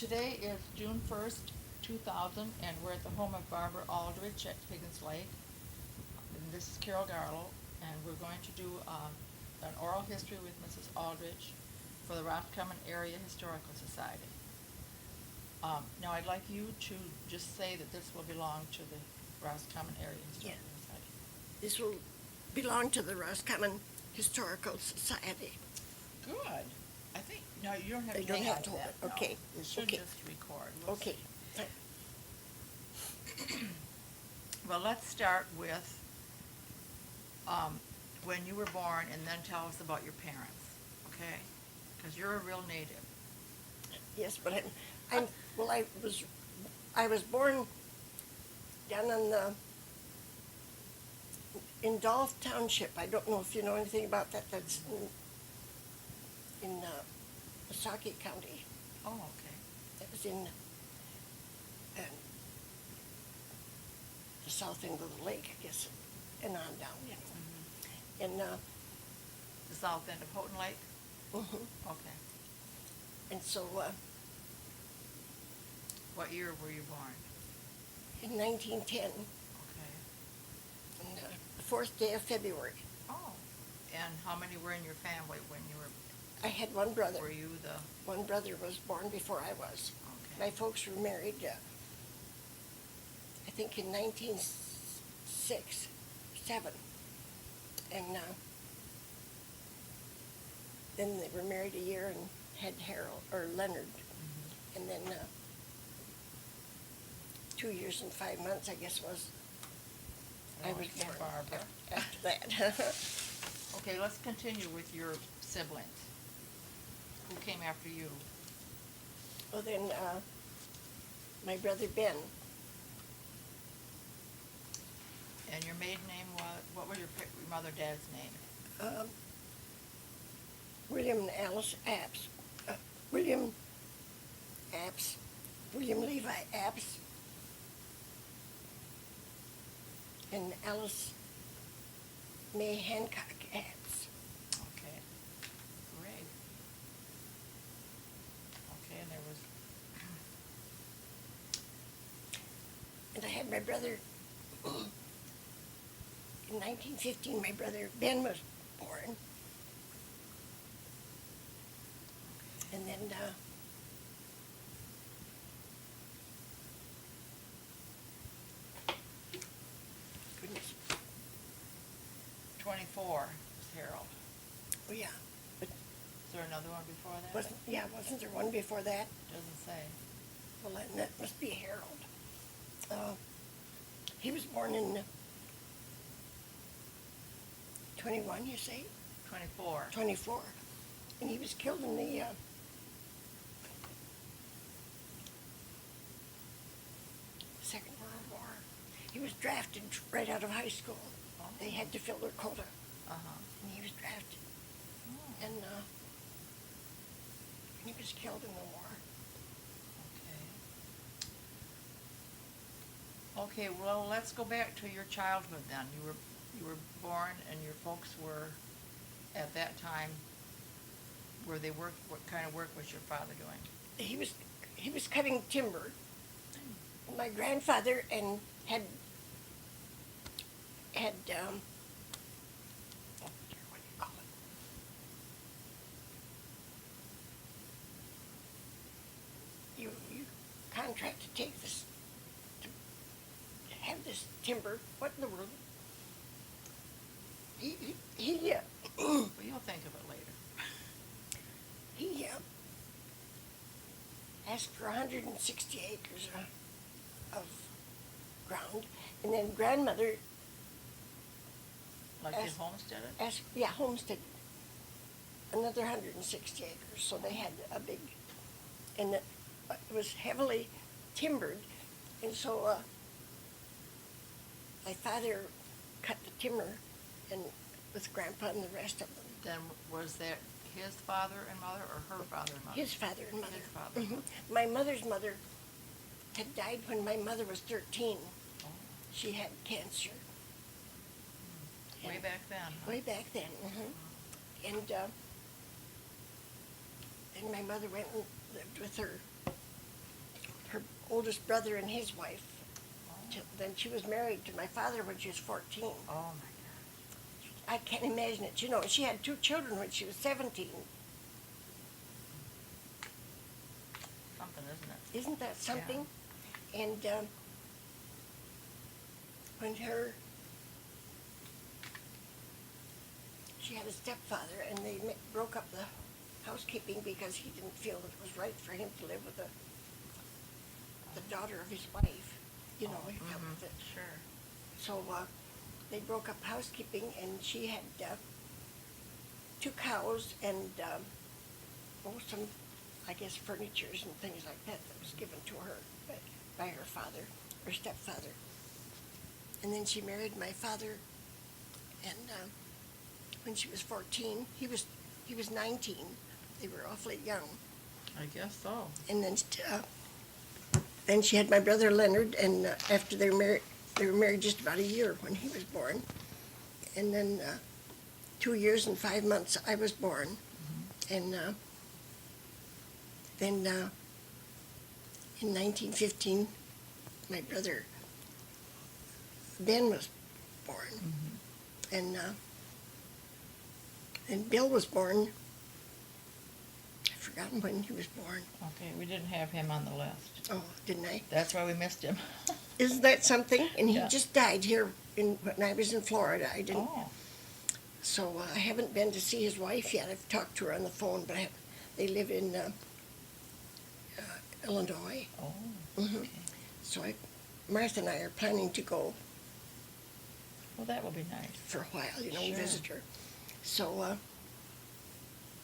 Today is June 1st, 2000, and we're at the home of Barbara Aldrich at Higgins Lake. And this is Carol Garlow, and we're going to do an oral history with Mrs. Aldrich for the Roscommon Area Historical Society. Now I'd like you to just say that this will belong to the Roscommon Area Historical Society. This will belong to the Roscommon Historical Society. Good. I think, no, you don't have I to don't hang have on to to hold that. it. Okay. No, it should Okay. just record. We'll Okay. see. Well, let's start with when you were born, and then tell us about your parents, okay? Because you're a real native. Yes, but I was born down in Dolph Township. I don't know if you know anything about that. That's in Osage County. Oh, okay. That was in the south end of the lake, I guess, and on down, you know. And The south end of Houghton Lake? Okay. and so What year were you born? in 1910, Okay. on the 4th day of February, Oh. And how many were in your family when you were, I had one brother. were you the, One brother was born before I was. okay. My folks were married, I think in 1906, 7. And then they were married a year and had Harold, or Leonard. And then 2 years and 5 months, I guess was, I was Okay, born Barbara. after that. Okay, let's continue with your siblings. Who came after you? Well, then my brother Ben, And your maiden name was, what was your mother, dad's name? William and Alice Apps, William Apps, William Levi Apps, and Alice May Hancock Apps. Okay, great. Okay, and there was, And I had my brother, in 1915, my brother Ben was born. And then goodness, 24 was Harold. oh yeah, but Is there another one before that? wasn't there one before that? Doesn't say. Well, then that must be Harold. He was born in 21, you say? 24. 24. And he was killed in the Second World War. He was drafted right out of high school. Oh. They had to fill their quota, Uh-huh. and he was drafted. Oh, And he was killed in the war. okay. Okay, well, let's go back to your childhood then. You were born, and your folks were, at that time, where they worked, what kind of work was your father doing? He was cutting timber. My grandfather and had what do you call it? You contract to take this, to have this timber. What in the world? He Well, you'll think of it later. he asked for 160 acres of ground, and then grandmother Like As- his homestead? asked, homestead, another 160 acres. So they had a big, and it was heavily timbered, and so my father cut the timber, and with Grandpa and the rest of them, Then was that his father and mother, or her father and mother? his father and mother. His father. Mhm. My mother's mother had died when my mother was 13. Oh, She had cancer. way And- back then, huh? Way back then. And my mother went and lived with her oldest brother and his wife. Oh, Then she was married to my father when she was 14. oh my I can't imagine it. You know, she had 2 children when she was 17. God. Something, isn't it? Isn't that something? And when she had a stepfather, and they broke up the housekeeping because he didn't feel that it was right for him to live with the daughter of his wife. You know, he felt that. Sure. So they broke up housekeeping, and she had 2 cows and some, I guess, furnitures and things like that was given to her by her father, her stepfather. And then she married my father, and when she was 14, he was 19. They were awfully young. I guess so. And then she had my brother Leonard, and after they were married just about a year when he was born. And then 2 years and 5 months I was born. And then in 1915, my brother Ben was born. And Bill was born. I've forgotten when he was born. Okay, we didn't have him on the list. Oh, didn't I? That's why we missed him. Isn't that something? And he Yeah. just died here when I was in Florida. I didn't. Oh, So I haven't been to see his wife yet. I've talked to her on the phone, but they live in Illinois. oh, Mhm. okay. So Martha and I are planning to go Well, that will be nice. for a while, you know, Sure. visit her. So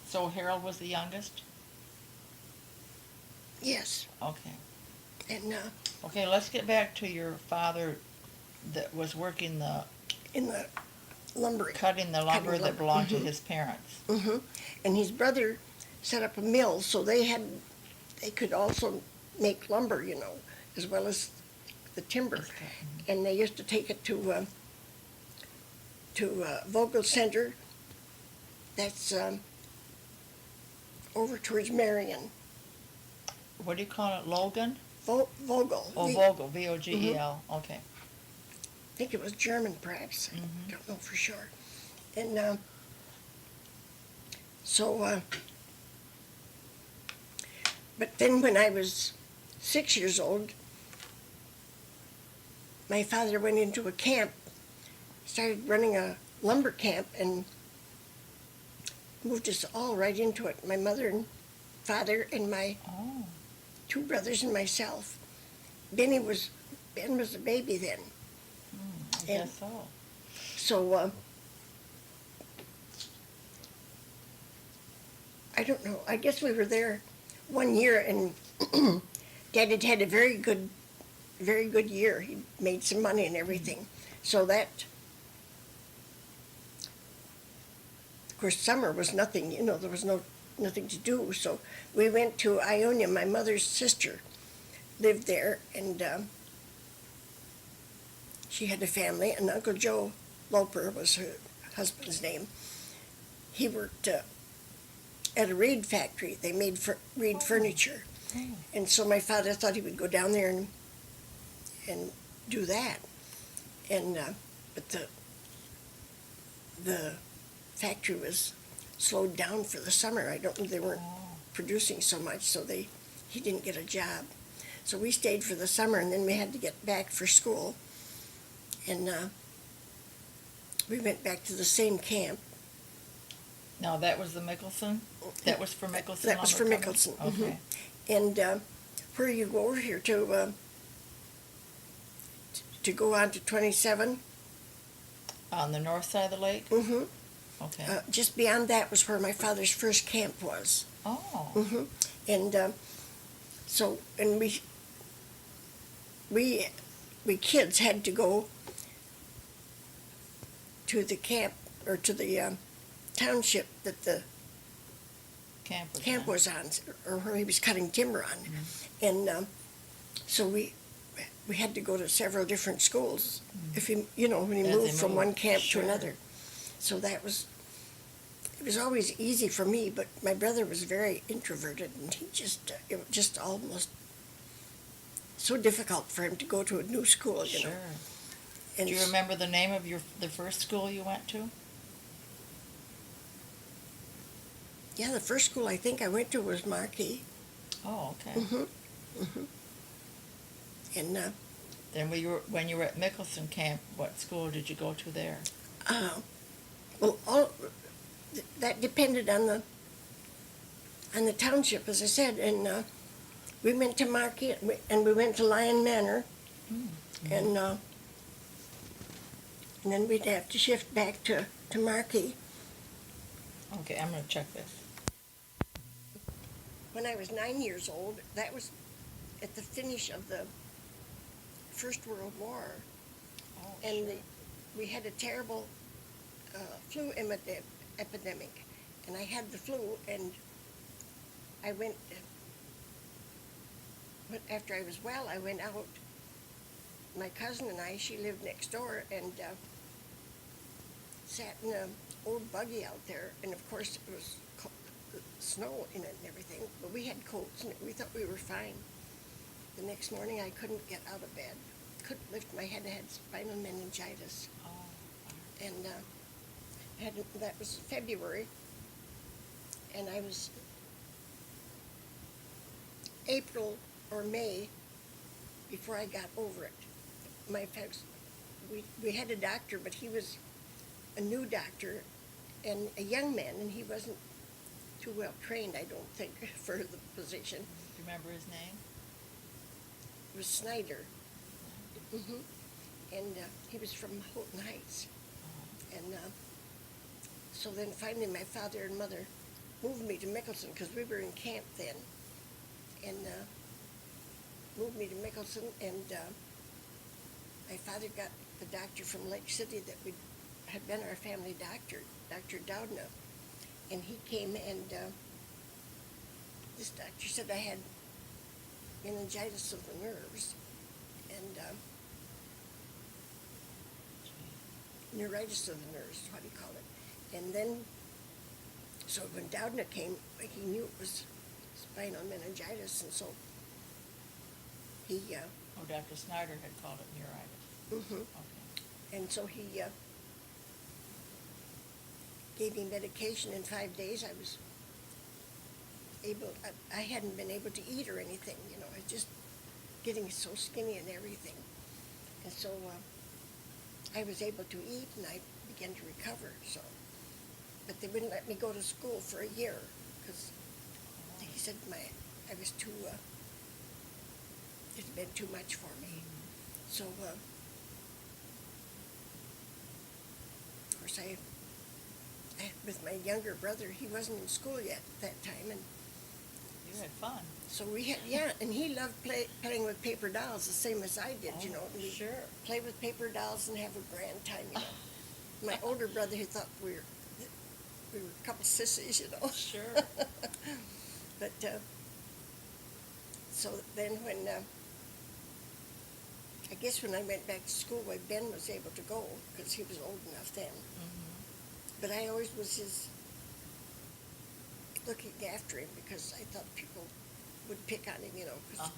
So Harold was the youngest? yes, Okay. and Okay, let's get back to your father that was working in the lumbering. cutting the lumber Cutting that lumber. belonged to his parents. Hmm. And his brother set up a mill, so they could also make lumber, you know, as well as the timber. Just cut, And they used to take it to Vogel Center. That's over towards Marion. What do you call it, Logan? Vogel. Oh, Vogel, V-O-G-E-L, okay. I think it was German, perhaps. I don't know for sure. And but then when I was 6 years old, my father went into a camp, started running a lumber camp, and moved us all right into it. My mother and father and my Oh, 2 brothers and myself. Ben was a baby then. I And- guess so. So, I don't know. I guess we were there 1 year, and Dad had had a very good year. He made some money and everything. So that, of course, summer was nothing. You know, there was nothing to do. So we went to Ionia. My mother's sister lived there, and she had a family, and Uncle Joe Loper was her husband's name. He worked at a reed factory. They made reed furniture. Oh. And so my father thought he would go down there and do that. And but the factory was slowed down for the summer. I don't know, they weren't Oh. producing so much, so he didn't get a job. So we stayed for the summer, and then we had to get back for school. And we went back to the same camp. Now, that was the Mickelson? That was for Mickelson? That was for Lumber Company? Mickelson. Okay. And where you go over here to go on to 27, On the north side of the lake? mm-hmm. Okay. Just beyond that was where my father's first camp was. Oh, Mm-hmm. And so, and we kids had to go to the camp, or to the township that the camp was on, or where he was cutting timber on. And so we had to go to several different schools if when he As moved they from one moved, camp sure. to another. So it was always easy for me, but my brother was very introverted, and he just almost so difficult for him to go to a new school, you know. Sure. And Do you remember the name of the first school you went to? yeah, the first school I think I went to was Marquee. Oh, okay. And Then when you were at Mickelson Camp, what school did you go to there? uh, well, that depended on the township, as I said. And we went to Marquee, and we went to Lyon Manor, and then we'd have to shift back to Marquee. Okay, I'm gonna check this. When I was 9 years old, that was at the finish of the First World War, Oh, and sure. we had a terrible flu epidemic, and I had the flu, and I went, after I was well, I went out. My cousin and I, she lived next door, and sat in an old buggy out there, and of course it was snow in it and everything, but we had coats, and we thought we were fine. The next morning I couldn't get out of bed, couldn't lift my head, I had spinal meningitis, Oh, and that was February, and I was April or May before I got over it. My folks, we had a doctor, but he was a new doctor and a young man, and he wasn't too well trained, I don't think, for the position. do you remember his name? It was Snyder. And he was from Houghton Heights. And so then finally my father and mother moved me to Mickelson, because we were in camp then, and moved me to Mickelson, and my father got the doctor from Lake City that had been our family doctor, Dr. Dowdna, and he came, and this doctor said I had meningitis of the nerves, and neuritis of the nerves is what he called it. And then, so when Dowdna came, he knew it was spinal meningitis, and so he, Oh, Dr. Snyder had called it neuritis. Okay. and so he gave me medication. In 5 days I was able, I hadn't been able to eat or anything, you know, I was just getting so skinny and everything. And so I was able to eat, and I began to recover, so. But they wouldn't let me go to school for a year, because he said I was too, it had been too much for me. So, of course, with my younger brother, he wasn't in school yet at that time, and You had fun. so we had, yeah, and he loved playing with paper dolls the same as I did, you know. Oh, And we'd sure. play with paper dolls and have a grand time, you know. My older brother, he thought we were a couple sissies, you know. Sure. But so then when I guess when I went back to school, Ben was able to go because he was old enough then. But I always was looking after him, because I thought people would pick on him, you know. 'Cause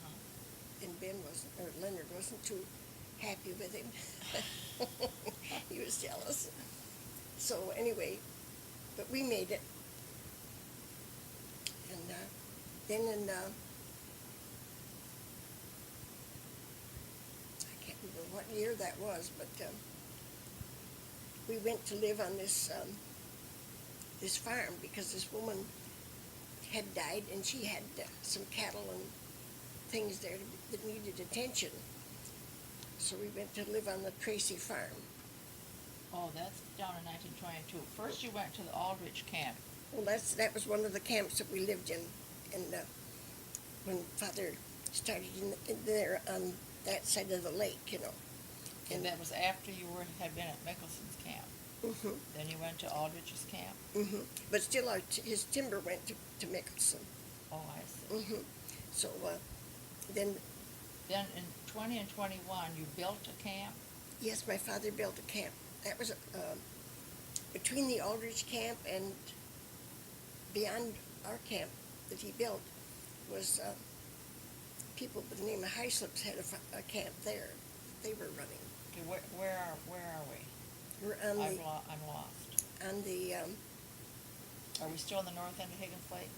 and Ben wasn't, or Leonard wasn't too happy with him. He was jealous. So anyway, but we made it. And then in, I can't remember what year that was, but we went to live on this farm, because this woman had died, and she had some cattle and things there that needed attention. So we went to live on the Tracy farm. Oh, that's down in 1922. First you went to the Aldrich camp. Well, that was one of the camps that we lived in, and when Father started in there on that side of the lake, you know. And that was after you had been at Mickelson's camp. Then you went to Aldrich's camp. But still, his timber went to Mickelson. Oh, I see. So then, Then in 20 and 21, you built a camp. yes, my father built a camp. That was between the Aldrich camp and beyond our camp that he built was people by the name of Hyslips had a camp there. They were running. Okay, where are we? We're on the I'm lost. on the Are we still on the north end of Higgins Lake?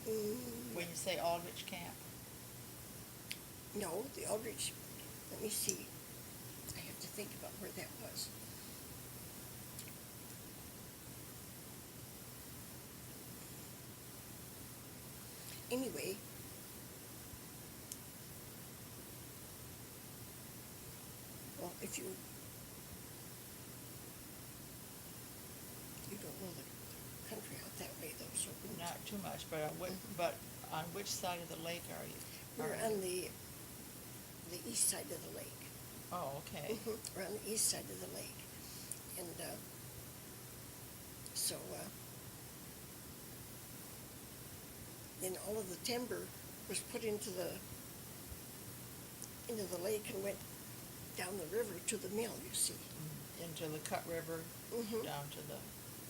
When mm, you say Aldrich Camp? no, the Aldrich. Let me see. I have to think about where that was. Anyway, well, if you don't know the country out that way, though, so it wouldn't- Not too much, but but on which side of the lake are you? we're Are on you- the east side of the lake. Oh, okay. We're on the east side of the lake, and so then all of the timber was put into the lake and went down the river to the mill. You see, Into the Cut River, Mhm. down to the.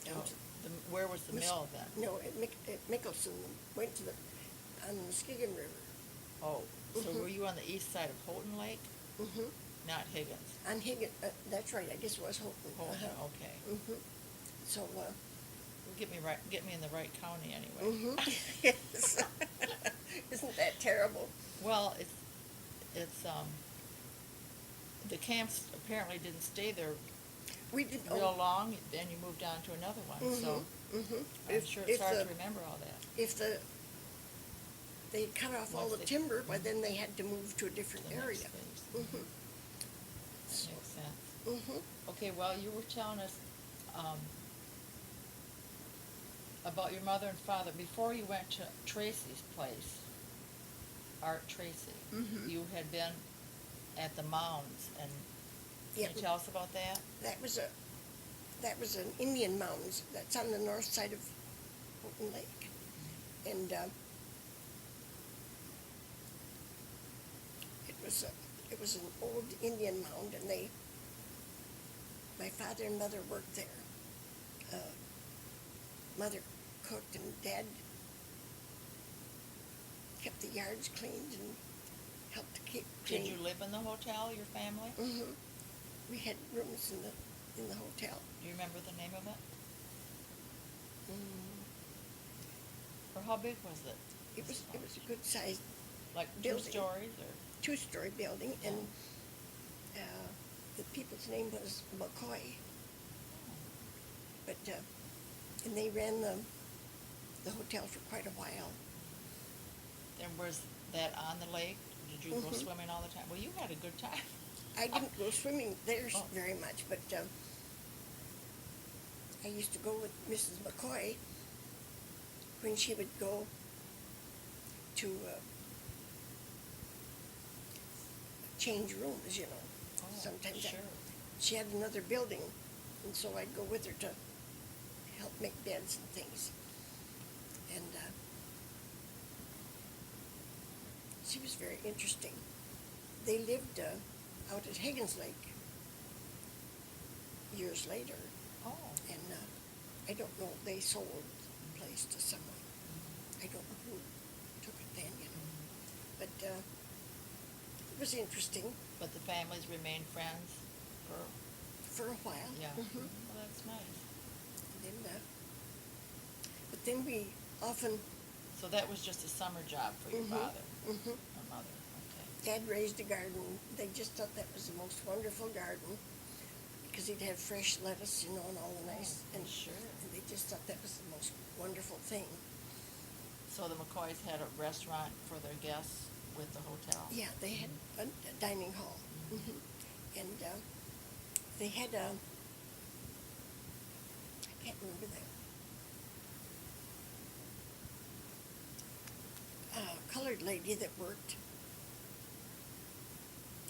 Down oh, to- where was the Mis- mill then? no, at Mickelson went to the on the Muskegon River. Oh, so Mhm. were you on the east side of Houghton Lake? Mm-hmm. Not Higgins. On Higgin, that's right. I guess it was Houghton. Houghton, okay. Mm-hmm. So. Get me in the right county anyway. Mm-hmm. Yes. Isn't that terrible? Well, it's the camps apparently didn't stay there We did. real long, then you moved on to another one, so I'm sure it's hard to remember all that. If they cut off all Once the they- timber, by then they had to move to a different The next area. phase. Mm-hmm. That makes sense. Mm-hmm. Okay, well, you were telling us about your mother and father before you went to Tracy's place, Art Tracy. Mhm. You had been at the mounds, and can Yeah. you tell us about that? That was an Indian mounds. That's on the north side of Houghton Lake, and it was an old Indian mound, and my father and mother worked there. Mother cooked, and Dad kept the yards cleaned and helped to keep clean. Did you live in the hotel, your family? Mm-hmm. We had rooms in the hotel. Do you remember the name of it? Mm. Or how big was it? It was a good sized Like building. 2 stories, or? two-story building, and the people's name was McCoy. But and they ran the hotel for quite a while. And was that on the lake? Did you go Mhm. swimming all the time? Well, you had a good time. I didn't go swimming there Oh. very much, but I used to go with Mrs. McCoy when she would go to change rooms, you know. Oh, Sometimes sure. she had another building, and so I'd go with her to help make beds and things. And she was very interesting. They lived out at Higgins Lake years later, Oh. and I don't know, they sold the place to someone. I don't know who took it then, you know. But it was interesting But the families remained friends for, for a while. yeah. Mhm. Well, that's nice. And then, but then we often, So that was just a summer job for your Mhm. father mhm, or mother, okay. Dad raised a garden. They just thought that was the most wonderful garden because he'd have fresh lettuce, you know, and all the nice. Oh, And sure. And they just thought that was the most wonderful thing. So the McCoys had a restaurant for their guests with the hotel? Yeah, they had a dining hall. Mhm. And they had I can't remember that. Colored lady that worked.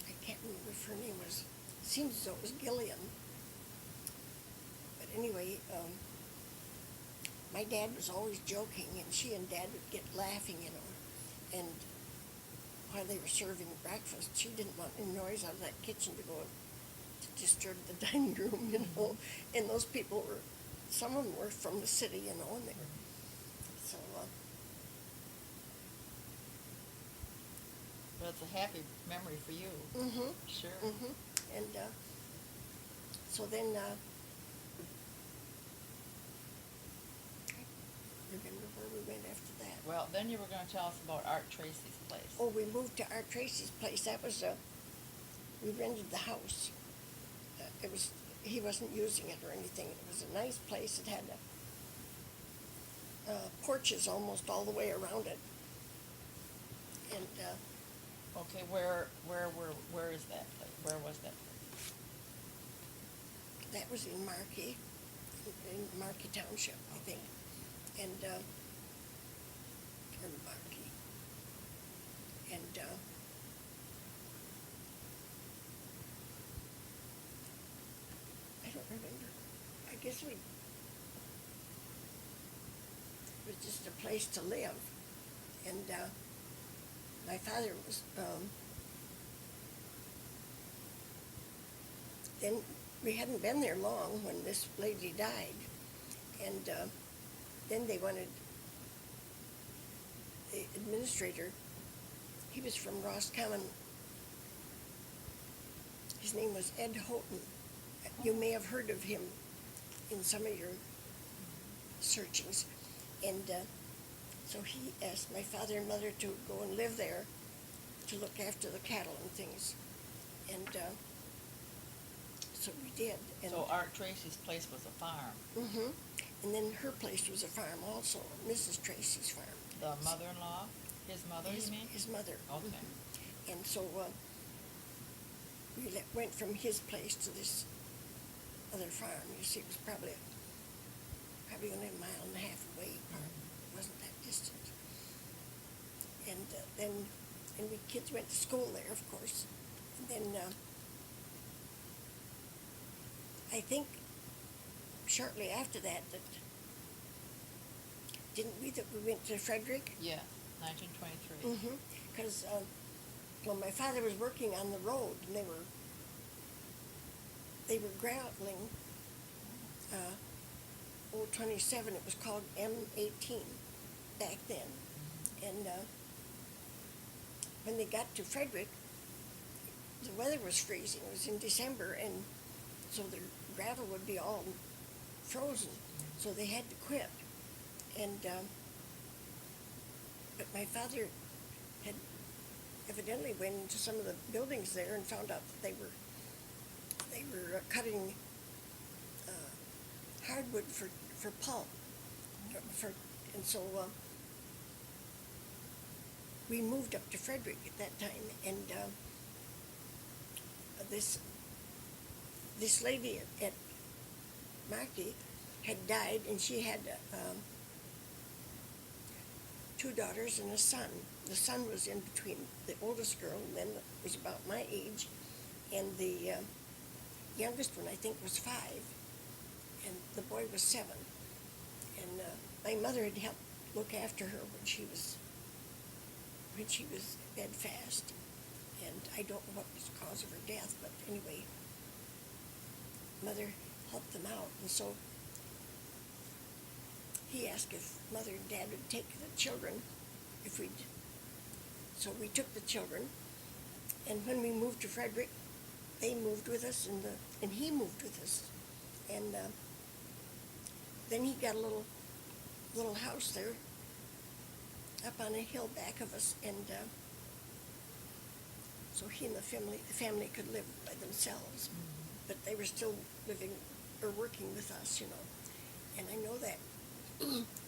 I can't remember if her name was. Seems as though it was Gillian. But anyway, my dad was always joking, and she and Dad would get laughing, you know. And while they were serving breakfast, she didn't want any noise out of that kitchen to go to disturb the dining room, you know. And those people were, some of them were from the city, you know, and they were. So But it's a happy memory for you. Mm-hmm. Sure. Mm-hmm. And so then, I remember where we went after that. Well, then you were going to tell us about Art Tracy's place. Oh, we moved to Art Tracy's place. That was we rented the house. It was, he wasn't using it or anything. It was a nice place. It had porches almost all the way around it. And Okay, where is that place? Where was that place? that was in Markey, in Markey Township, I think. And or Markey. And I don't remember. I guess it was just a place to live. And my father was, then we hadn't been there long when this lady died. And then they wanted, the administrator, he was from Roscommon. His name was Ed Houghton. You may have heard of him in some of your searchings. And so he asked my father and mother to go and live there to look after the cattle and things. And so we did. And So Art Tracy's place was a farm. Mm-hmm. And then her place was a farm also, Mrs. Tracy's farm. The mother-in-law? His mother, you mean? His mother. Okay. Mm-hmm. And so we went from his place to this other farm. You see, it was probably only a mile and a half away. It wasn't that distant. And then we kids went to school there, of course. And then I think shortly after that didn't we went to Frederick? Yeah, 1923. Mm-hmm. Because well, my father was working on the road, and they were graveling 27. It was called M18 back then. And when they got to Frederick, the weather was freezing. It was in December, and so the gravel would be all frozen. So they had to quit. And but my father had evidently went into some of the buildings there and found out that they were cutting hardwood for pulp. And so we moved up to Frederick at that time, and this lady at Markey had died, and she had 2 daughters and a son. The son was in between the oldest girl, and then was about my age, and the youngest one I think was 5, and the boy was 7. And my mother had helped look after her when she was bedfast, and I don't know what was the cause of her death, but anyway, Mother helped them out. And so he asked if Mother and Dad would take the children, so we took the children. And when we moved to Frederick, they moved with us, and he moved with us. And then he got a little house there up on a hill back of us, and so he and the family could live by themselves. Mm-hmm. But they were still living or working with us, you know. And I know that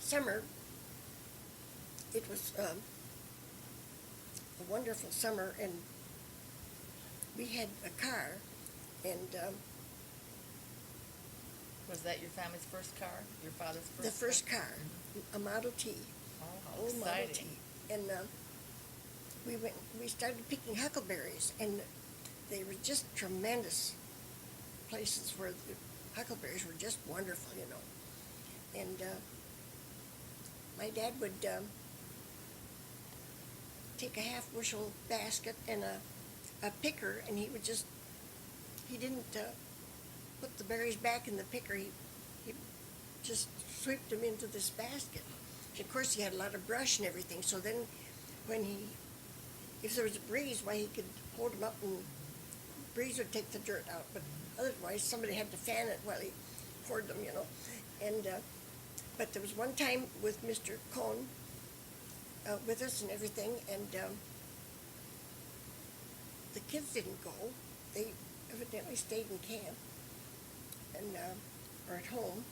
summer, it was a wonderful summer, and we had a car, and Was that your family's first car? Your father's first car? the first car, a Model T. Oh, how Old Model T. exciting. And we started picking huckleberries, and they were just tremendous places where the huckleberries were just wonderful, you know. And my dad would take a half bushel basket and a picker, and he didn't put the berries back in the picker. He just swept them into this basket. And of course, he had a lot of brush and everything. So then, when he if there was a breeze, why he could hold them up and breeze would take the dirt out, but otherwise somebody had to fan it while he poured them, you know. And but there was one time with Mr. Cohn with us and everything, and the kids didn't go. They evidently stayed in camp and or at home,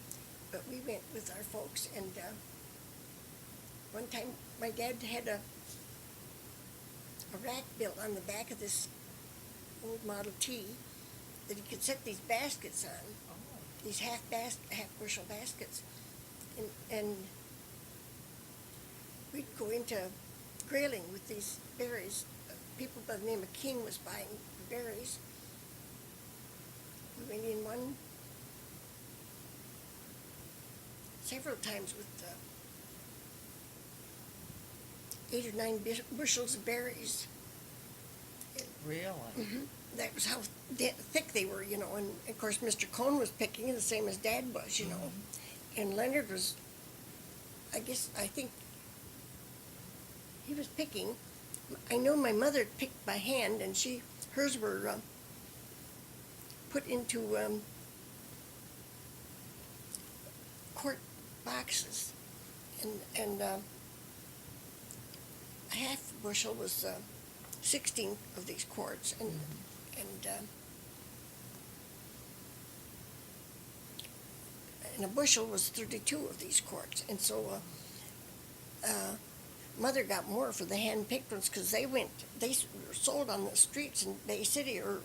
but we went with our folks. And one time my dad had a rack built on the back of this old Model T that he could set these baskets on, these half bushel baskets, and we'd go into grailing with these berries. People by the name of King was buying berries. We went in several times with 8 or 9 bushels of berries. Really? Mm-hmm. That was how thick they were, you know. And of course, Mr. Cohn was picking the same as Dad was, you know. And Leonard was, I think he was picking. I know my mother picked by hand, and hers were put into quart boxes, and a half bushel was 16 of these quarts, and a bushel was 32 of these quarts. And so Mother got more for the hand-picked ones, because they were sold on the streets in Bay City or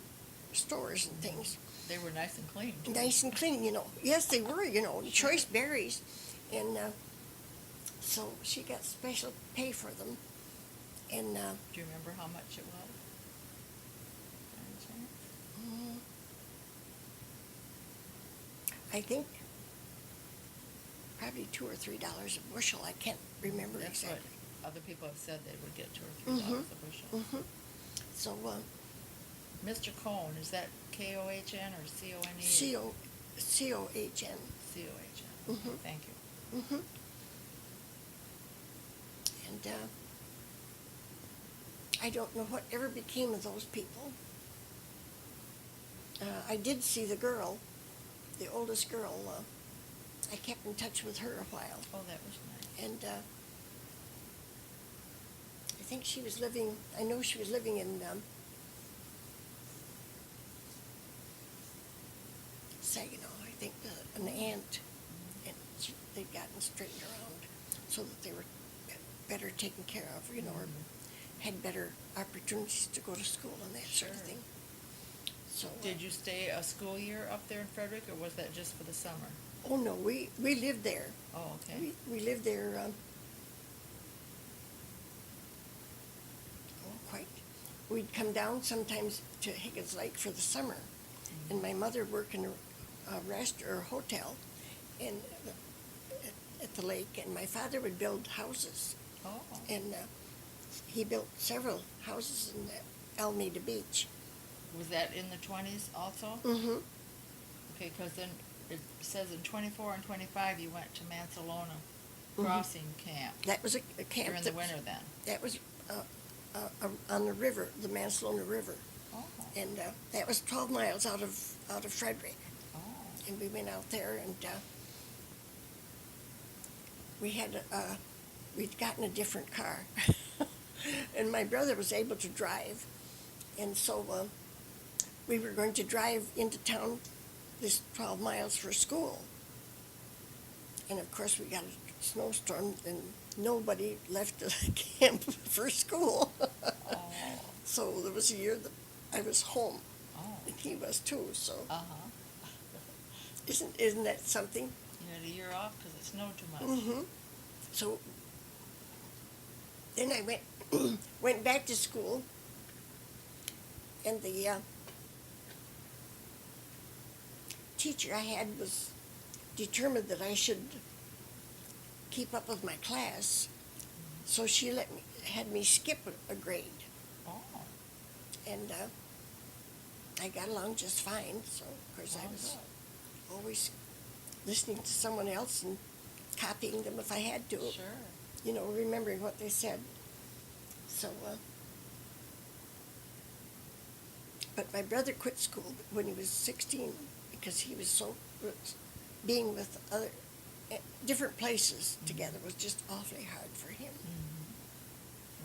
stores and things. They were nice and clean, too. Nice and clean, you know. Yes, they were, you know, choice berries. And so she got special pay for them. And do you remember how much it was? I think probably $2 or $3 a bushel. I can't remember That's exactly. What other people have said they would get $2 or $3 a bushel. Mm-hmm. So Mr. Cohn, is that Kohn or Cone? C-O-H-N. Cohn. Mm-hmm. Thank you. Mm-hmm. And I don't know what ever became of those people. I did see the girl, the oldest girl. I kept in touch with her a while. Oh, that was nice. And I think she was living, I know she was living in Saginaw, I think, an aunt. And they'd gotten straightened around so that they were better taken care of, you know, or had better opportunities to go to school and that sort of thing. So did you stay a school year up there in Frederick, or was that just for the summer? Oh no, we lived there. Oh, okay. We lived there. Quite. We'd come down sometimes to Higgins Lake for the summer, and my mother worked in a rest or a hotel, at the lake, and my father would build houses. Oh. And he built several houses in Alameda Beach. Was that in the 20s also? Mm-hmm. Okay, because then it says in 24 and 25 you went to Mansalona Crossing Camp. That was a camp. During the winter then? That was on the river, the Mansalona River. Oh. And that was 12 miles out of Frederick. Oh. And we went out there, and we'd gotten a different car. And my brother was able to drive. And so we were going to drive into town this 12 miles for school. And of course we got a snowstorm, and nobody left the camp for school. Oh. So there was a year that I was home, Oh. and he was too. So Uh-huh. isn't that something? You had a year off because it snowed too much. Mm-hmm. So then I went back to school, and the teacher I had was determined that I should keep up with my class, so she had me skip a grade, Oh. and I got along just fine. So of course I was always listening to someone else and copying them if I had to. Sure. You know, remembering what they said. So But my brother quit school when he was 16 because he was so being with other different places together was just awfully hard for him.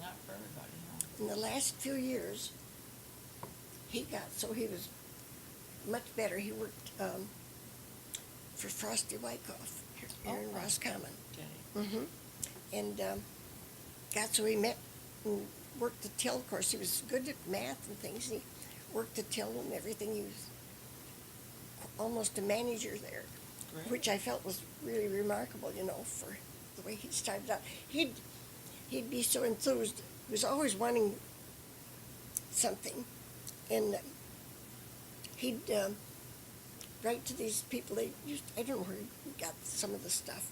Not for everybody, no. In the last few years, he was much better. He worked for Frosty Wyckoff here in Roscommon. Okay. And got so he met and worked the till. Of course, he was good at math and things. And he worked the till and everything. He was almost a manager there, Great. which I felt was really remarkable, for the way he started out. He'd be so enthused. He was always wanting something, and he'd write to these people. I don't know where he got some of the stuff,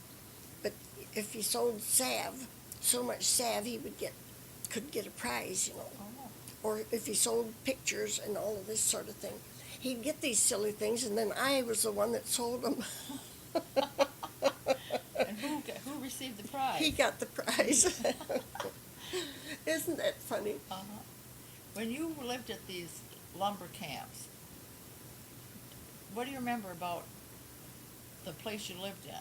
but if he sold salve, so much salve, he could get a prize, Oh. Or if he sold pictures and all of this sort of thing. He'd get these silly things, and then I was the one that sold them. And who received the prize? He got the prize. Isn't that funny? Uh-huh. When you lived at these lumber camps, what do you remember about the place you lived in?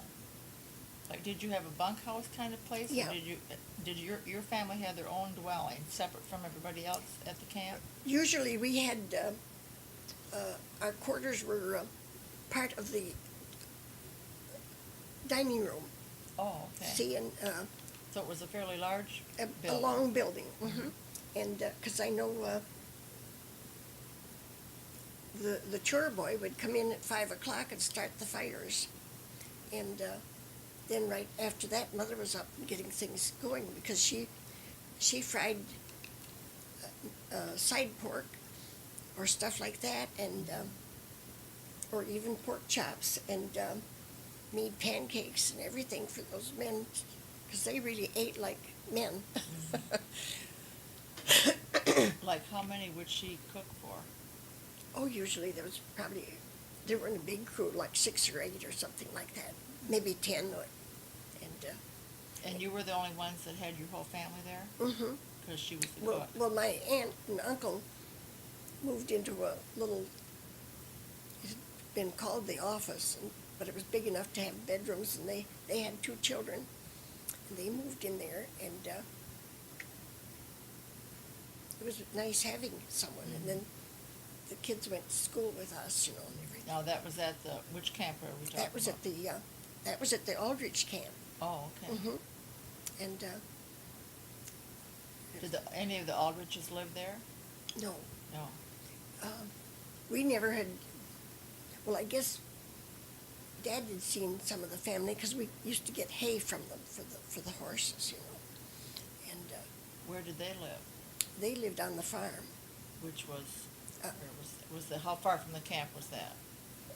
Like, did you have a bunkhouse kind of place? Yeah. Or did your family have their own dwelling separate from everybody else at the camp? Usually we had, our quarters were part of the dining room. Oh, okay. See, and So it was a fairly large a building. long building. And because I know the chore boy would come in at 5 o'clock and start the fires. And then right after that, Mother was up and getting things going because she fried side pork or stuff like that, and or even pork chops, and made pancakes and everything for those men because they really ate like men. Like, how many would she cook for? Oh, usually there were in a big crew, like 6 or 8 or something like that, maybe 10. And you were the only ones that had your whole family there? Mm-hmm. Because she was the cook. Well, my aunt and uncle moved into a little, it's been called the office, but it was big enough to have bedrooms, and they had 2 children, and they moved in there, and it was nice having someone, and then the kids went to school with us, and everything. Now, that was at which camp are we talking That was about? that was at the Aldrich camp. Oh, okay. And Did any of the Aldriches live there? no, No. we never had. Well, I guess Dad had seen some of the family because we used to get hay from them for the horses, And Where did they live? they lived on the farm. Which was, Uh, how far from the camp was that?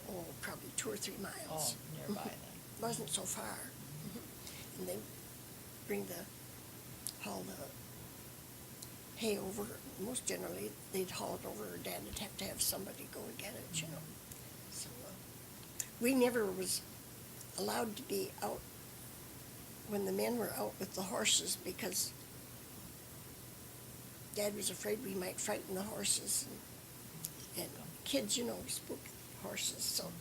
Oh, probably 2 or 3 miles. Oh, nearby then. Wasn't so far. And they haul the hay over. Most generally, they'd haul it over, or Dad would have to have somebody go and get it, So we never was allowed to be out when the men were out with the horses because Dad was afraid we might frighten the horses. And kids, spook horses, so.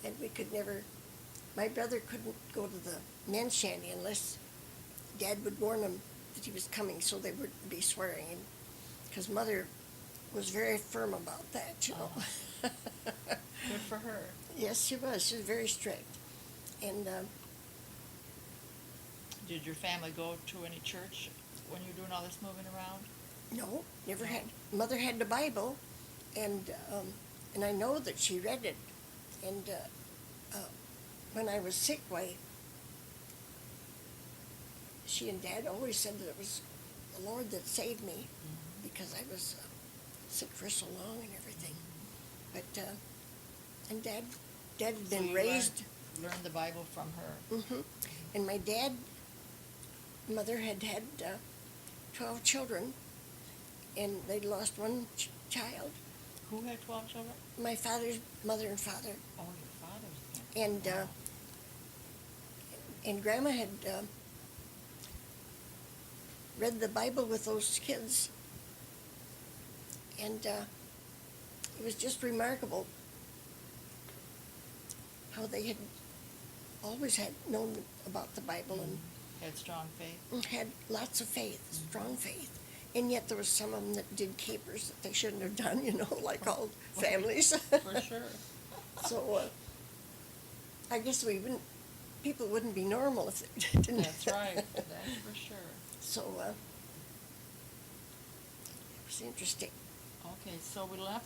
And we could never, my brother couldn't go to the men's shanty unless Dad would warn them that he was coming so they wouldn't be swearing. Because Mother was very firm about that, Good for her. Yes, she was. She was very strict. And Did your family go to any church when you were doing all this moving around? no, never had. Mother had the Bible, and I know that she read it. And when I was sick, she and Dad always said that it was the Lord that saved me because I was sick for so long and everything. But and Dad had So been you raised. learned the Bible from her. And my Mother had 12 children, and they'd lost one child. Who had 12 children? My father's mother and father. Oh, your father's. And and Grandma had read the Bible with those kids And it was just remarkable how they had always had known about the Bible and Had strong faith. had lots of faith, strong faith. And yet there was some of them that did capers that they shouldn't have done, like all families. For sure. So I guess people wouldn't be normal if they didn't. That's right. That's for sure. So it was interesting. Okay, so we left,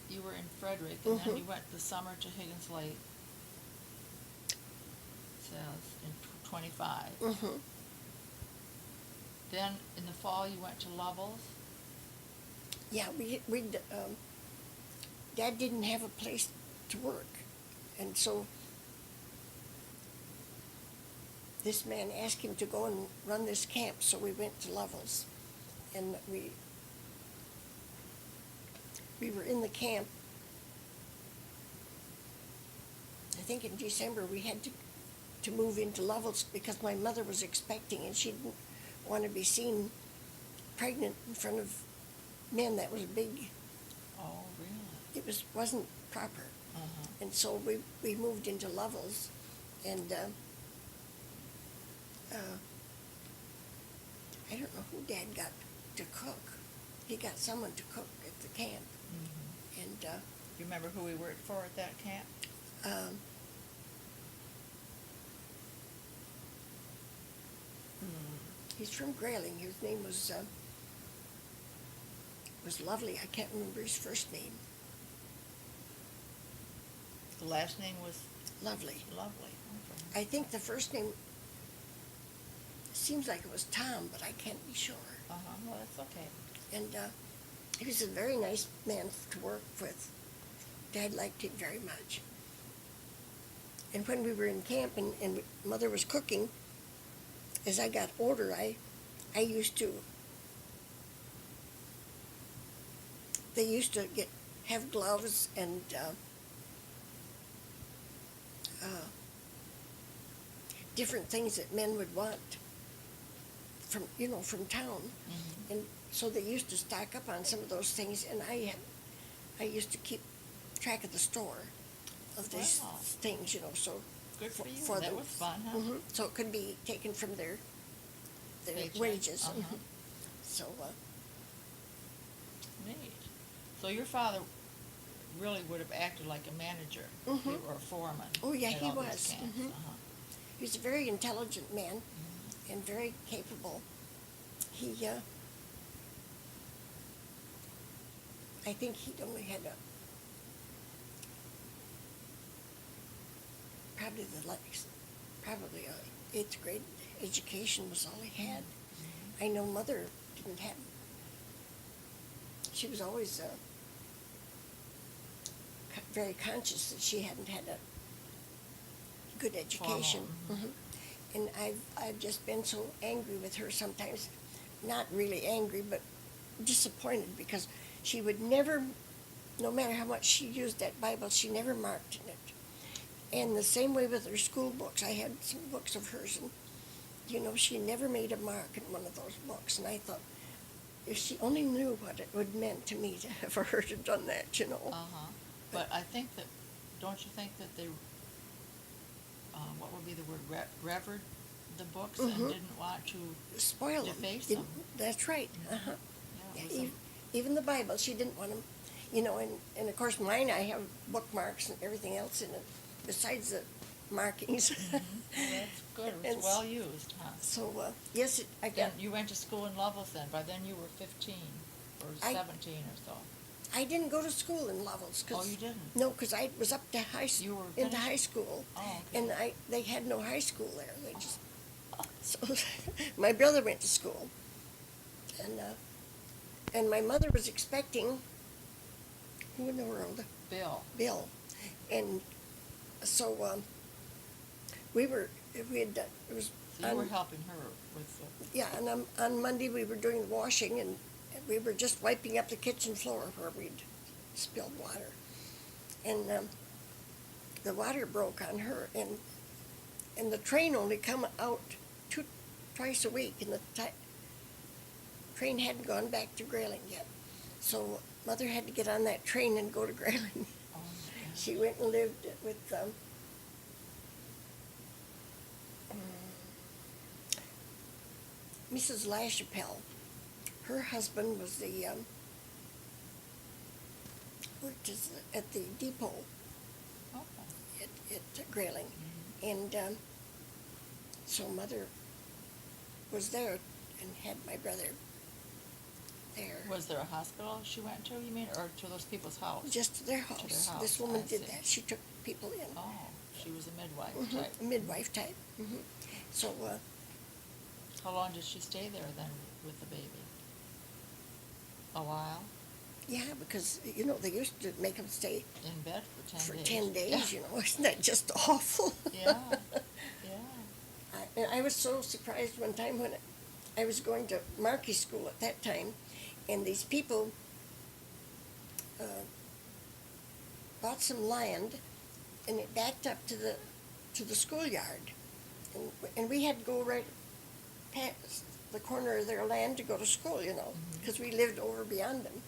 you were in Frederick, and then you Mhm. went the summer to Higgins Lake. Says in 25. Mm-hmm. Then in the fall you went to Lovell's. Yeah, Dad didn't have a place to work, and so this man asked him to go and run this camp, so we went to Lovell's, and we were in the camp. I think in December we had to move into Lovell's because my mother was expecting, and she didn't want to be seen pregnant in front of men. That was big. Oh, really? It wasn't proper. Uh-huh. And so we moved into Lovell's, and I don't know who Dad got to cook. He got someone to cook at the camp. Mm-hmm. And Do you remember who we worked for at that camp? He's from Grayling. His name was Lovely. I can't remember his first name. The last name was Lovely. Lovely. Okay. I think the first name seems like it was Tom, but I can't be sure. Uh-huh. Well, that's okay. And he was a very nice man to work with. Dad liked him very much. And when we were in camp and Mother was cooking, as I got older, I used to, they used to have gloves and different things that men would want from town. Mm-hmm. And so they used to stock up on some of those things, and I used to keep track of the store of these Wow. things, so Good for you. for That them. was fun, huh? Mhm. So it could be taken from their Paycheck. wages. Uh-huh. Mhm. So Neat. So your father really would have acted like a manager Mhm. or a foreman. Oh, yeah, at he all these was. camps. Mhm. Uh-huh. he was a very intelligent man Mhm. and very capable. He, I think he'd only had probably a 8th grade education was all he had. Mm-hmm. I know Mother didn't have. She was always very conscious that she hadn't had a good education. Formal, Mhm. And I've just been so angry with her sometimes, not really angry, but disappointed, because she would never, no matter how much she used that Bible, she never marked in it. And the same way with her school books. I had some books of hers, and she never made a mark in one of those books. And I thought, if she only knew what it would meant to me for her to have done that. Uh-huh. But I think that, don't you think that they, what would be the word, revered the books and Mhm. didn't want to Spoil them. deface Didn't- them? That's right. Mhm. Uh-huh. Yeah, Yeah, it was even the Bible, she didn't want them, and of course mine, I have bookmarks and everything else in it, besides the markings. Mhm. Well, that's good. It And was well used, huh? So, yes, I got, And you went to school in Lovell's then. By then you were 15 or I- 17 or so. I didn't go to school in Lovell's. Oh, you didn't? No, because I was up to You were into finished? high school. Oh, okay. And they had no high school there. They just, so my brother went to school. And my mother was expecting, who in the world? Bill. Bill. And so we had done, it was, So you were on- helping her with the, yeah, and on Monday we were doing the washing, and we were just wiping up the kitchen floor where we'd spilled water. And the water broke on her, and the train only come out twice a week, and the train hadn't gone back to Grayling yet. So Mother had to get on that train and go to Grayling. Oh, my gosh. She went and lived with Mrs. LaChapelle. Her husband was the worked at the depot Oh, at Grayling, and so Mother was there and had my brother there. was there a hospital she went to, you mean, or to those people's house? Just to their house. house, This woman I did see. that. She took people in. Oh, she was a midwife Mhm, type. a midwife type. So How long did she stay there then with the baby? A while? yeah, because they used to make them stay In bed for 10 for days? 10 days. Yeah. Isn't that just awful? Yeah, yeah. And I was so surprised one time when I was going to Marquis School at that time, and these people bought some land, and it backed up to the schoolyard, and we had to go right past the corner of their land to go to school, because we lived over beyond them,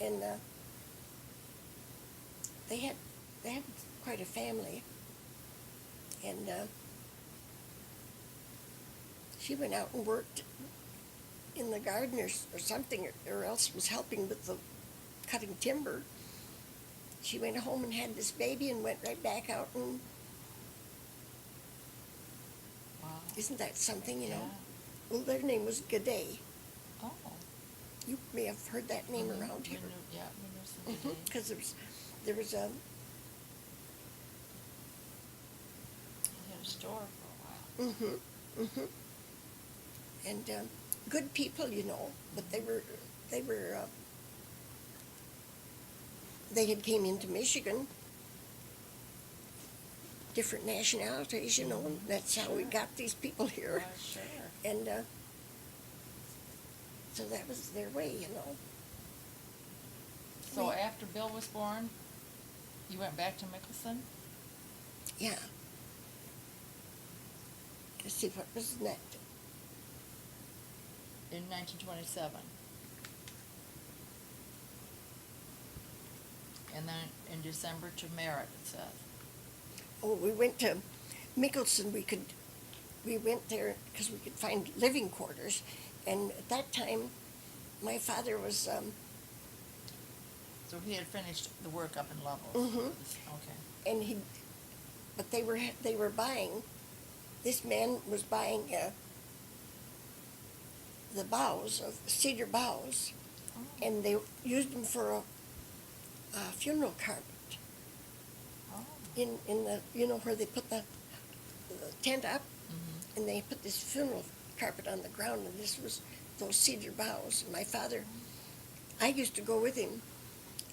and they had quite a family, and she went out and worked in the garden or something, or else was helping with the cutting timber. She went home and had this baby and went right back out, and Wow. isn't that something, Yeah. Well, their name was G'day. Oh. You may have heard that name Mhm. around here. Yeah, we knew some today. Because there was a He had a store for a while. and good people, but they were they had came into Michigan, different nationalities, and that's how we Sure. got these people here, Sure. and so that was their way, So after Bill was born, you went back to Mickelson? Yeah. Let's see what was next. In 1927. And then in December to Merritt, it says. Oh, we went to Mickelson. We went there because we could find living quarters, and at that time, my father was. So he had finished the work up in Lovell. Mhm. Okay. And but they were buying. This man was buying the boughs of cedar boughs, Oh. and they used them for a funeral carpet Oh. in the where they put the tent up, Mhm. and they put this funeral carpet on the ground, and this was those cedar boughs. And my father, I used to go with him,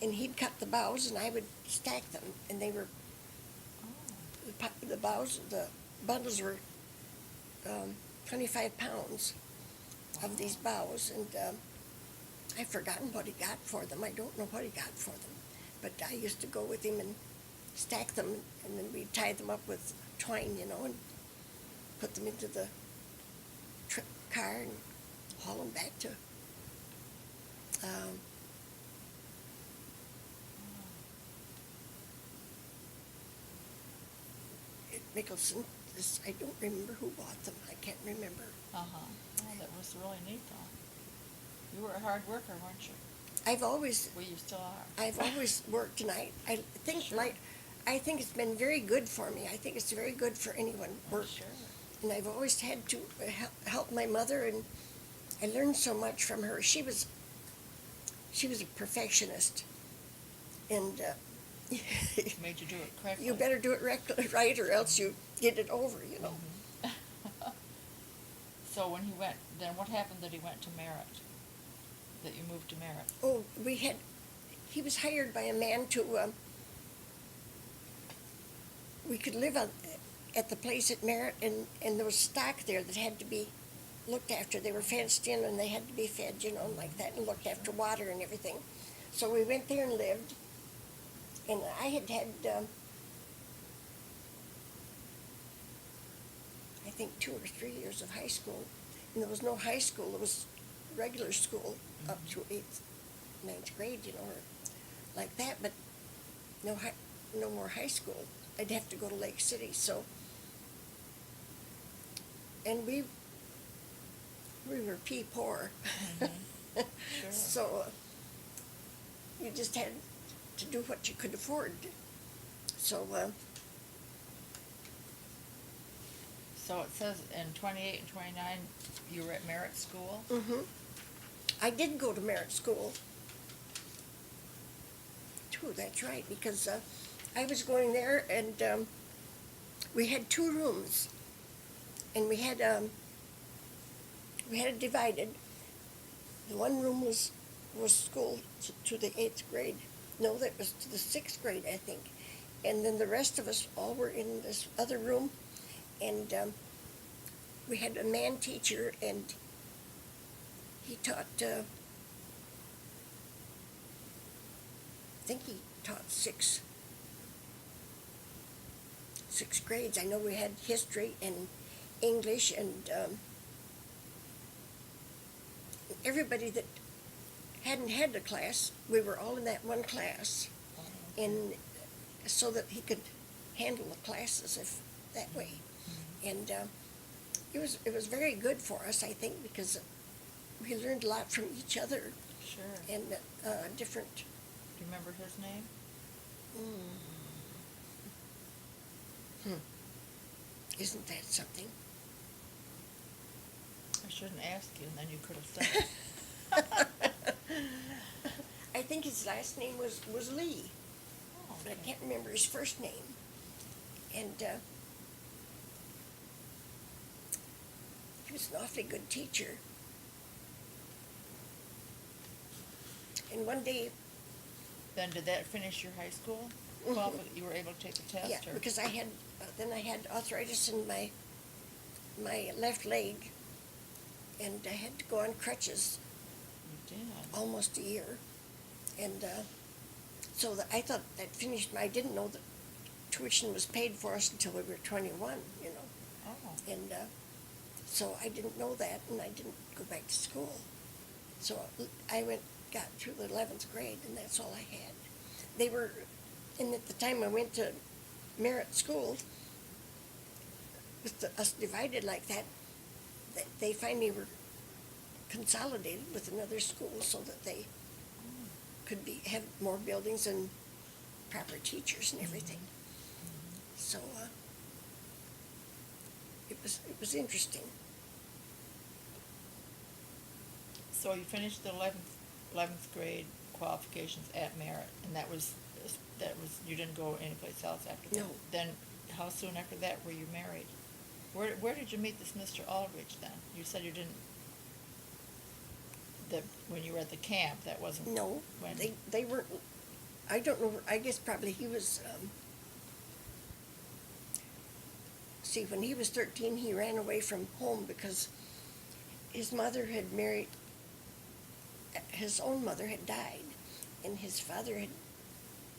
and he'd cut the boughs, and I would stack them, and they were Oh. the boughs, the bundles were 25 pounds of these boughs, and I've forgotten what he got for them. I don't know what he got for them, but I used to go with him and stack them, and then we'd tie them up with twine, and put them into the car and haul them back to Mickelson. I don't remember who bought them. I can't remember. Uh-huh. Oh, that was really neat, though. You were a hard worker, weren't you? I've always Well, you still are. I've always worked, and I think Sure. I think it's been very good for me. I think it's very good for anyone Oh, work. sure. And I've always had to help my mother, and I learned so much from her. She was a perfectionist, and Made you do it correctly. you better do it right, or else you get it over. Mhm. So when he went, then what happened that he went to Merritt? That you moved to Merritt? Oh, he was hired by a man to, we could live at the place at Merritt, and there was stock there that had to be looked after. They were fenced in, and they had to be fed, and like that, and looked after water and everything. So we went there and lived, and I had I think 2 or 3 years of high school, and there was no high school. There was regular school up to 8th ninth grade, or like that, but no more high school. I'd have to go to Lake City, so, and we were pea poor. Sure. So you just had to do what you could afford. So, So it says in 28 and 29, you were at Merit School? I did go to Merit School, too, that's right, because I was going there, and we had 2 rooms, and we had it divided. The one room was school to the 8th grade. No, that was to the 6th grade, I think. And then the rest of us all were in this other room, and we had a man teacher, and he taught, I think he taught six grades. I know we had history and English, and everybody that hadn't had a class, we were all in that one class, and so that he could handle the classes if that way. And it was very good for us, I think, because we learned a lot from each other Sure. and different. Do you remember his name? Isn't that something? I shouldn't ask you, and then you could have said it. I think his last name was Lee, Oh, but I okay. can't remember his first name. And he was an awfully good teacher. And one day, Then did that finish your high school? Mhm. Well, you were able to take the test? yeah, Or? because I had arthritis in my left leg, and I had to go on crutches You did. almost a year, and so I thought that finished. I didn't know that tuition was paid for us until we were 21, Oh. and so I didn't know that, and I didn't go back to school. So I got through the 11th grade, and that's all I had. They were, and at the time I went to Merit School, with us divided like that, they finally were consolidated with another school so that they could have more buildings and proper teachers and everything. So it was interesting. So you finished the 11th grade qualifications at Merit, and that was, you didn't go anyplace else after that? No. Then how soon after that were you married? Where did you meet this Mr. Aldrich then? You said you didn't, that when you were at the camp, that wasn't. No, when. they weren't. I don't know. I guess probably he was. See, when he was 13, he ran away from home because his mother had married. His own mother had died, and his father had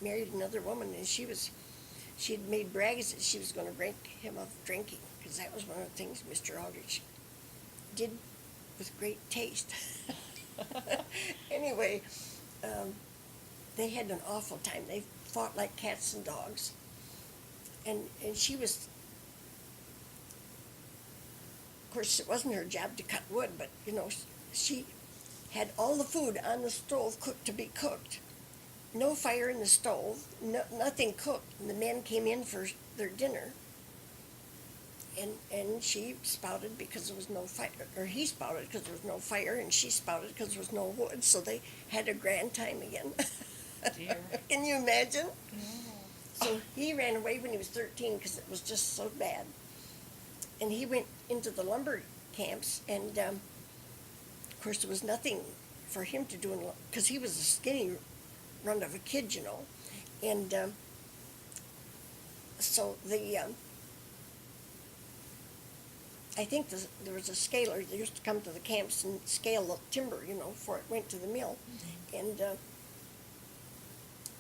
married another woman, and she had made brags that she was going to break him of drinking, because that was one of the things Mr. Aldrich did with great taste. Anyway, they had an awful time. They fought like cats and dogs, and she was, of course, it wasn't her job to cut wood, but she had all the food on the stove to be cooked. No fire in the stove, nothing cooked. And the men came in for their dinner, and she spouted because there was no fire, or he spouted because there was no fire, and she spouted because there was no wood, so they had a grand time again. Dear. Can you imagine? No. So he ran away when he was 13 because it was just so bad. And he went into the lumber camps, and of course there was nothing for him to do because he was a skinny run of a kid, and so I think there was a scaler that used to come to the camps and scale the timber, before it went to the mill, and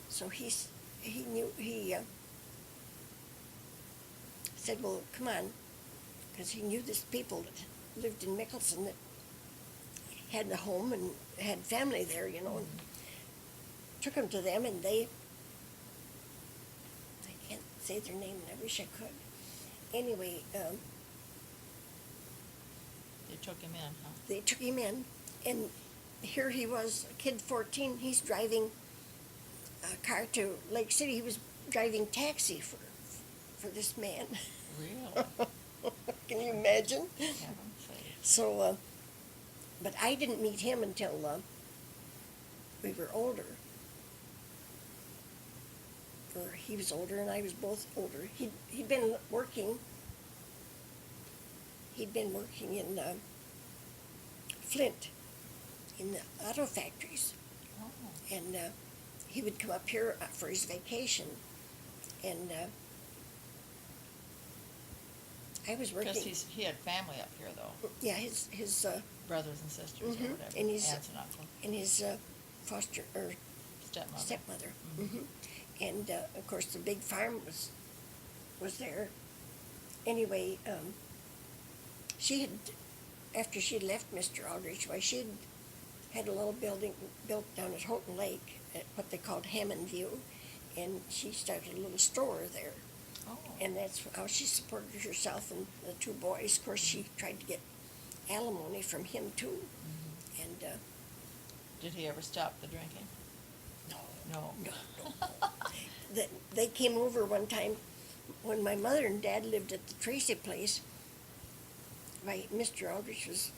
so he said, well, come on, because he knew these people that lived in Mickelson that had a home and had family there, and took him to them, and I can't say their name, and I wish I could. Anyway, They took him in, huh? they took him in, and here he was, a kid 14, he's driving a car to Lake City. He was driving taxi for this man. Really? Can you imagine? Heaven's sake. So, but I didn't meet him until we were older. Or he was older and I was both older. He'd been working. He'd been working in Flint, in the auto factories, Oh. and he would come up here for his vacation, and I was working. Because he had family up here, though. Yeah, his Brothers and sisters Mhm. or whatever. And his- aunts and uncles. and his foster or Stepmother. stepmother. Mhm. And of course the big farm was there. Anyway, she had, after she had left Mr. Aldrich, why she'd had a little building built down at Houghton Lake at what they called Hammond View, and she started a little store there. Oh. And that's how she supported herself and the two boys. Of course, she tried to get alimony from him too. Mhm. And Did he ever stop the drinking? no, No. they came over one time when my mother and dad lived at the Tracy place. My Mr. Aldrich was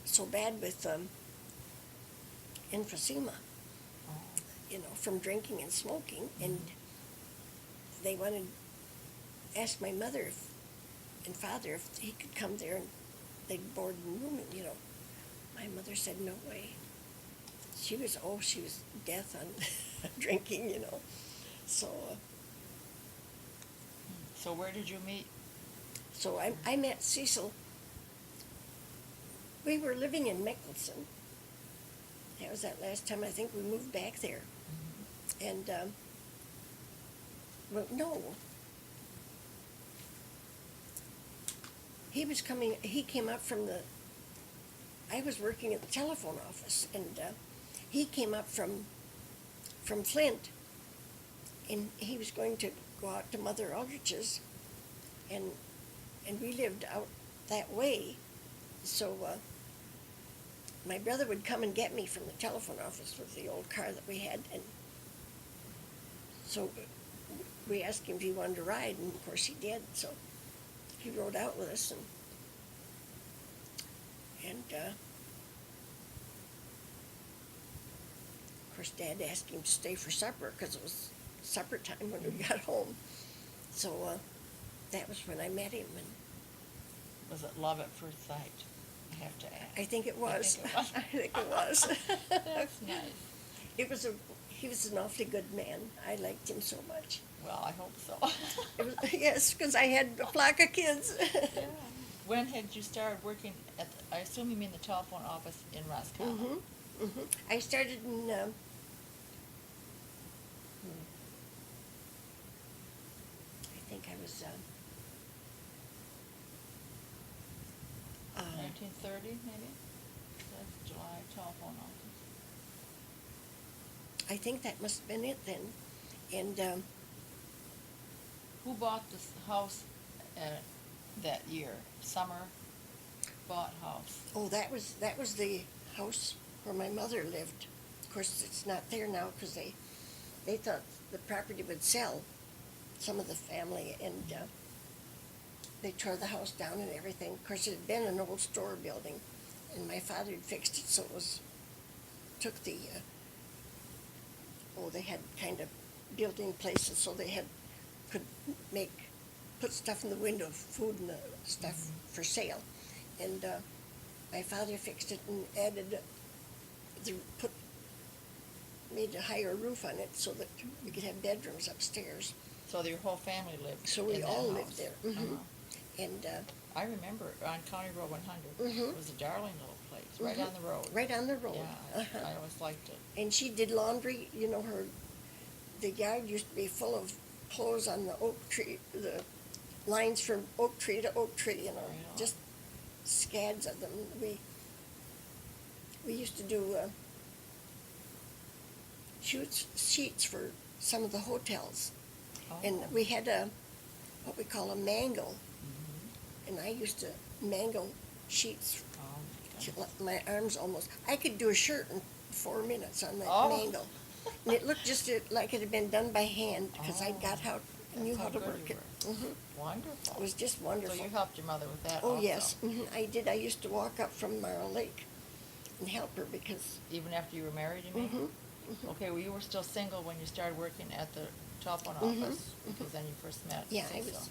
so bad with emphysema, Oh. from drinking and smoking, and they wanted asked my mother and father if he could come there and they'd board and room him. My mother said no way. She was death on drinking. So So where did you meet? so I met Cecil. We were living in Mickelson. That was that last time I think we moved back there. And well, no. He came up from I was working at the telephone office, and he came up from Flint, and he was going to go out to Mother Aldrich's, and we lived out that way, so my brother would come and get me from the telephone office with the old car that we had, and so we asked him if he wanted to ride, and of course he did, so he rode out with us, and of course Dad asked him to stay for supper because it was supper time when we got home. So that was when I met him, and Was it love at first sight? I have to ask. I think it was. I think it was. I think it was. That's nice. He was an awfully good man. I liked him so much. Well, I hope so. Yes, because I had a flock of kids. Yeah. When had you started working at, I assume you mean the telephone office in Roscommon? Mm-hmm. Mm-hmm. I started in, I think I was, 1930, maybe? That's July telephone office. I think that must have been it then. And Who bought this house that year? Summer bought house. oh, that was the house where my mother lived. Of course, it's not there now because they thought the property would sell, some of the family, and they tore the house down and everything. Of course, it had been an old store building, and my father had fixed it, so it took the, they had kind of building places, so they could put stuff in the window, food and stuff for sale. And my father fixed it and added, made a higher roof on it so that we could have bedrooms upstairs. So your whole family lived So in we that all house. lived there. Mhm. Uh-huh. And I remember on County Road 100. Mhm. It was a darling little place, right Mhm. on the road. right on the road. Yeah, Uh-huh. I always liked it. And she did laundry. The yard used to be full of clothes on the oak tree, the lines from oak tree to oak tree, Yeah. just scads of them. We used to do shoots sheets for some of the hotels. Oh. And we had what we call a mangle, Mhm. and I used to mangle sheets. Oh, my till goodness. My arms almost, I could do a shirt in 4 minutes on that Oh. mangle. And it looked just like it had been done by hand, because I Oh. knew That's how to good work you it. were. Hmm. Wonderful. It was just wonderful. So you helped your mother with that Oh, also? yes, I did. I used to walk up from Marl Lake and help her because, Even after you were married, you mean? hmm. Okay, well, you were still single when you started working at the telephone Mhm, office, mhm. because then you first met Yeah, I Cecil. was.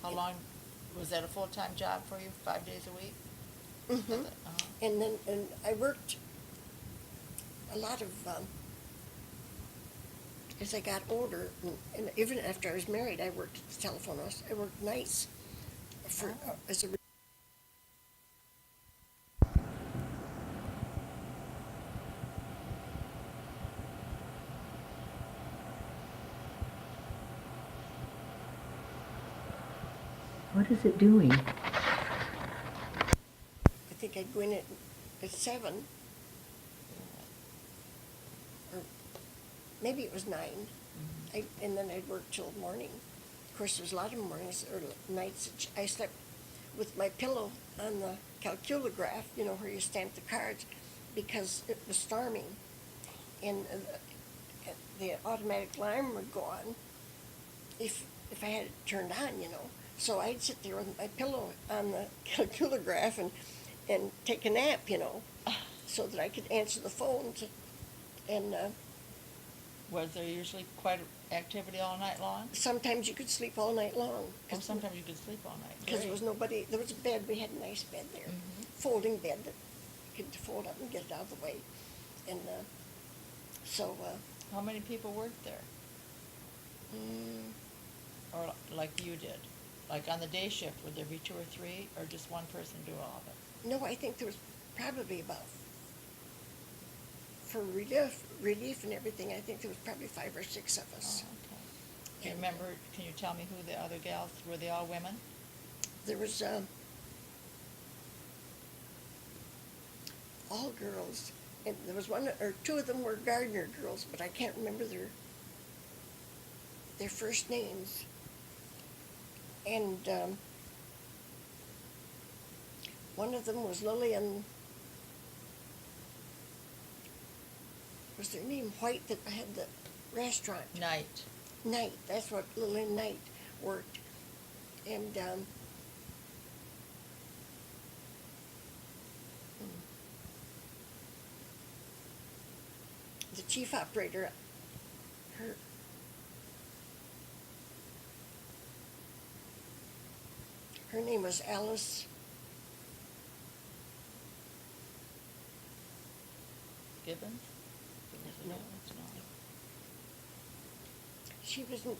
How long, was that a full-time job for you, 5 days a week? Hmm. Uh-huh. And I worked a lot of, as I got older, and even after I was married, I worked at the telephone office. I worked nights for, Oh. as a. What is it doing? I think I'd go in at 7, or maybe it was 9. Mhm. And then I'd work till morning. Of course, there was a lot of mornings or nights that I slept with my pillow on the calculograph, where you stamp the cards, because it was storming, and the automatic alarm would go on if I had it turned on. So I'd sit there with my pillow on the calculograph and take a nap, so that I could answer the phones. And Was there usually quite activity all night long? sometimes you could sleep all night long. Oh, sometimes you could sleep all night. Because there was Great. nobody, there was a bed, we had a nice bed there, Mhm. folding bed that you could fold up and get it out of the way. And so, How many people worked there? mm, Or like you did? Like on the day shift, would there be 2 or 3, or just one person do all of it? no, I think there was probably about, for relief and everything, I think there was probably 5 or 6 of Oh, us. okay. Do you And remember, can you tell me who the other gals, were they all women? there was all girls, and there was one or two of them were Gardner girls, but I can't remember their first names. And one of them was Lillian. Was their name White that had the restaurant? Night. Knight. That's what Lillian Knight worked. And the chief operator, her name was Alice. Gibbons? No. No. She wasn't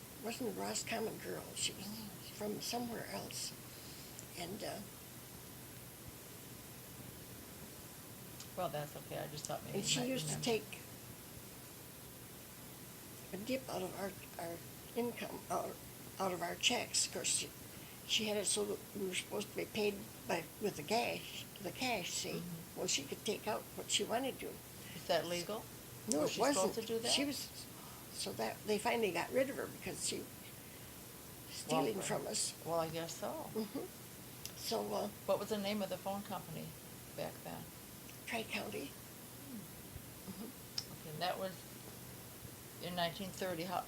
a Roscommon girl. She was from somewhere else. And Well, that's okay, I just thought maybe and you she might used to remember. take a dip out of our income, out of our checks. Of course, she had it so that we were supposed to be paid with the cash, see? Mhm. Well, she could take out what she wanted to. Is that legal? No, Was it she wasn't. supposed to do that? She was, so that they finally got rid of her because she was stealing from us. Well, I guess so. Hmm. So, What was the name of the phone company back then? Tri-County. Okay, and that was in 1930. How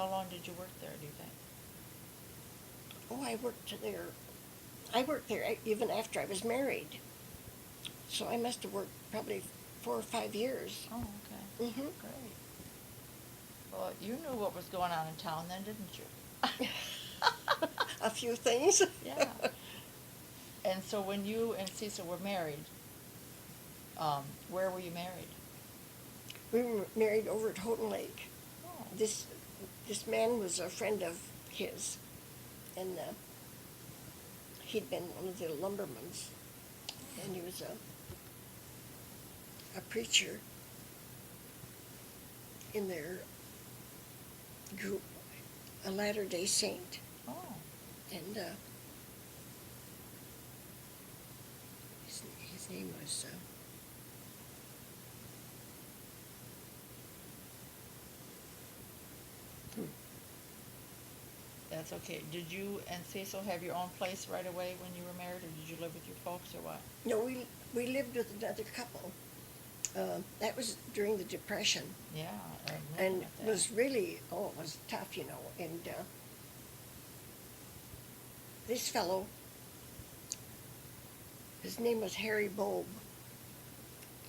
long did you work there, do you think? Oh, I worked there even after I was married. So I must have worked probably 4 or 5 years. Oh, okay. Hmm. Great. Well, you knew what was going on in town then, didn't you? A few things. Yeah. And so when you and Cecil were married, where were you married? We were married over at Houghton Lake. Oh. This man was a friend of his, and he'd been one of the lumbermans, and he was a preacher in their group, a Latter-day Saint, Oh. and his name was That's okay. Did you and Cecil have your own place right away when you were married, or did you live with your folks, or what? No, we lived with another couple. That was during the Depression, Yeah, I'm and looking it at that. was really, it was tough, you know. And this fellow, his name was Harry Bobe,